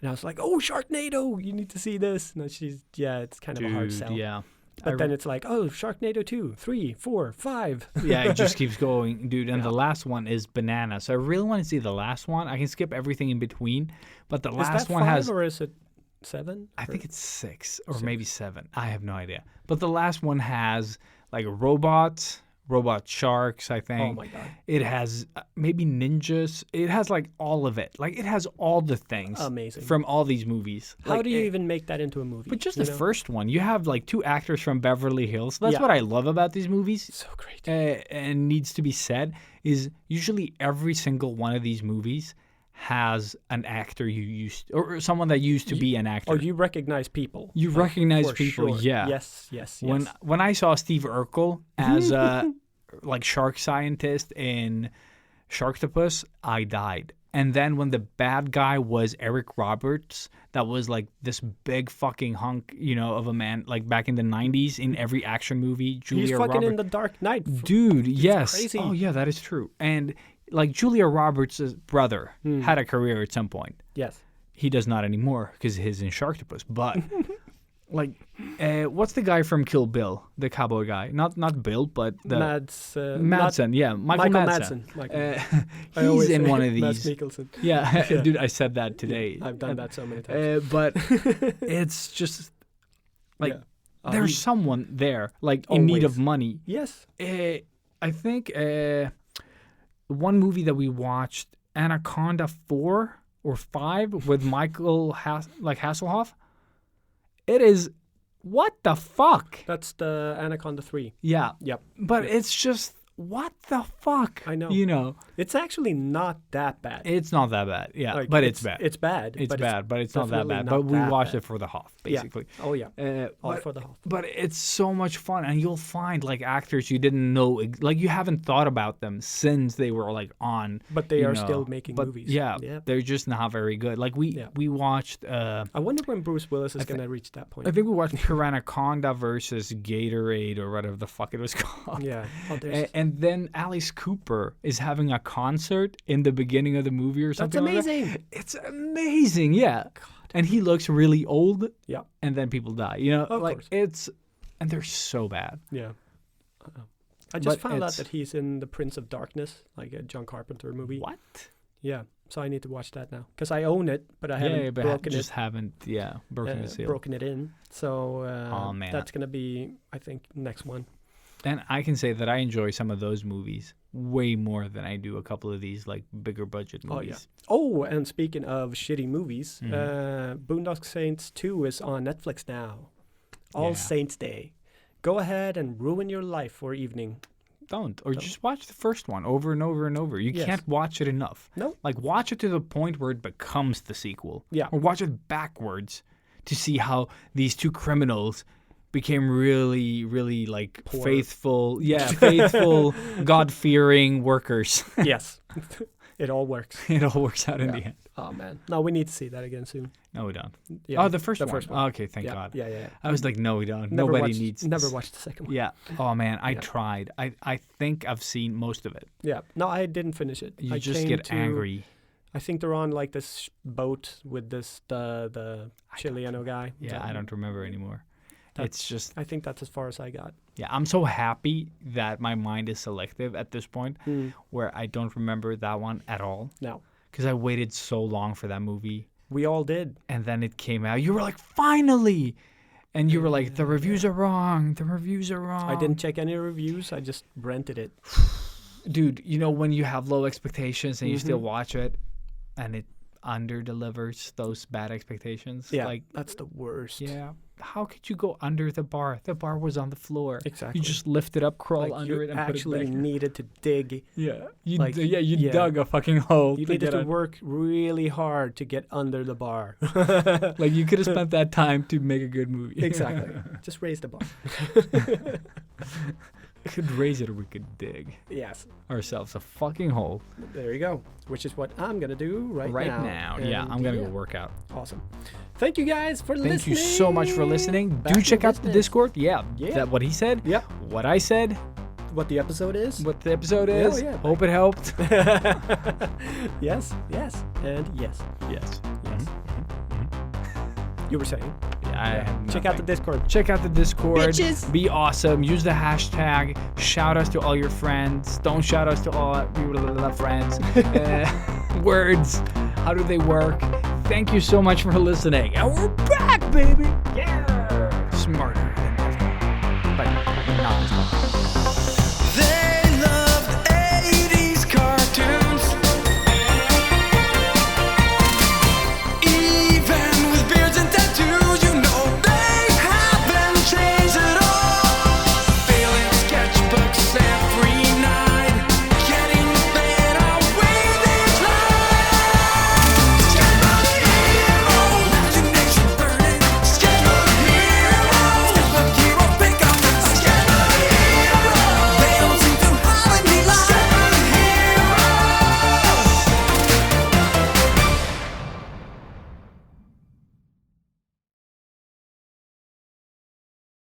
And I was like, oh, Sharknado, you need to see this. And she's, it's kind of a hard sell. Yeah. But then it's like, oh, Sharknado 2, 3, 4, 5. Yeah, it just keeps going, dude. And the last one is bananas. So I really want to see the last one. I can skip everything in between. But the last one has... or is it 7? I think it's 6 or maybe 7. I have no idea. But the last one has like robots, robot sharks, I think. Oh my God. It has maybe ninjas. It has like all of it. Like it has all the things. Amazing. From all these movies. How like, do you even make that into a movie? But just the first one. You have like 2 actors from Beverly Hills. That's what I love about these movies. So great. And needs to be said is usually every single one of these movies has an actor you used or someone that used to be an actor. Or you recognize people. You recognize for people, sure. yeah. Yes. When I saw Steve Urkel as a like shark scientist in Sharktopus, I died. And then when the bad guy was Eric Roberts, that was like this big fucking hunk, of a man, like back in the 90s in every action movie. He's fucking in The Dark Knight. Dude, yes. Crazy. Oh, yeah, that is true. And like Julia Roberts' brother had a career at some point. Yes. He does not anymore because he's in Sharktopus. But like, what's the guy from Kill Bill, the cowboy guy? Not Bill, but the Madsen. Yeah, Michael Madsen. He's in one of these. Mads Mikkelsen. Yeah, dude, I said that today. I've done that so many times. But it's just like there's someone there, like in need of money. Yes. I think one movie that we watched, Anaconda 4 or 5 with Michael Hasselhoff. It is, what the fuck? That's the Anaconda 3. Yeah. Yep. But it's just, what the fuck? I know. It's actually not that bad. It's not that bad. Yeah, like, but it's bad. It's bad. It's bad, but it's not that bad. But we watched it for the Hoff, basically. Yeah. Oh, yeah. All for the Hoff. But it's so much fun, and you'll find like actors you didn't know, like you haven't thought about them since they were like on. But they are still making movies. Yeah, they're just not very good. Like we watched. I wonder when Bruce Willis is going to reach that point. I think we watched Piranaconda versus Gatorade or whatever the fuck it was called. Yeah. And then Alice Cooper is having a concert in the beginning of the movie or something. That's amazing. Like that. It's amazing, yeah. God. And he looks really old. Yeah. And then people die. Of course. And they're so bad. Yeah. I just found out that he's in The Prince of Darkness, like a John Carpenter movie. What? Yeah. So I need to watch that now because I own it, but I haven't broken it. Just haven't, broken the seal. Broken it in. So man. That's gonna be, I think, next one. And I can say that I enjoy some of those movies way more than I do a couple of these like bigger budget movies. Oh, and speaking of shitty movies, Boondock Saints 2 is on Netflix now. All Saints Day. Go ahead and ruin your life for evening. Don't. Just watch the first one over and over and over. You can't watch it enough. No. Like watch it to the point where it becomes the sequel. Yeah. Or watch it backwards to see how these 2 criminals became really, really like poor. faithful, God-fearing workers. Yes. It all works. It all works out in the end. Oh, man. No, we need to see that again soon. No, we don't. Yeah. Oh, the first one. Oh, okay, thank God. Yeah. I was like, no, we don't. Never never watched the second one. Yeah. Oh, man, I tried. I think I've seen most of it. Yeah. No, I didn't finish it. You just get angry. I think they're on like this boat with the Chileano guy. Yeah, I don't remember anymore. It's just... I think that's as far as I got. Yeah, I'm so happy that my mind is selective at this point where I don't remember that one at all. No. Because I waited so long for that movie. We all did. And then it came out. You were like, finally! And you were like, the reviews are wrong. The reviews are wrong. I didn't check any reviews. I just rented it. Dude, when you have low expectations and you still watch it and it under-delivers those bad expectations. Yeah, like, that's the worst. Yeah. How could you go under the bar? The bar was on the floor. Exactly. You just lift it up, crawl under it, and put it back. You actually needed to dig. Yeah. You dug a fucking hole. You needed to work really hard to get under the bar. Like you could have spent that time to make a good movie. Exactly. Just raise the bar. We could raise it or we could dig. Yes. Ourselves a fucking hole. There you go. Which is what I'm going to do right now. Yeah, I'm going to go work out. Awesome. Thank you guys for listening. Thank you so much for listening. Do check out the Discord. Yeah. That what he said. Yep. What I said. what the episode is. What the episode is. Yeah. Hope it helped. Yes, and yes. Yes. You were saying. Check out the Discord. Check out the Discord. Bitches. Be awesome. Use the hashtag. Shout us to all your friends. Don't shout us to all your friends. Words. How do they work? Thank you so much for listening. And we're back, baby.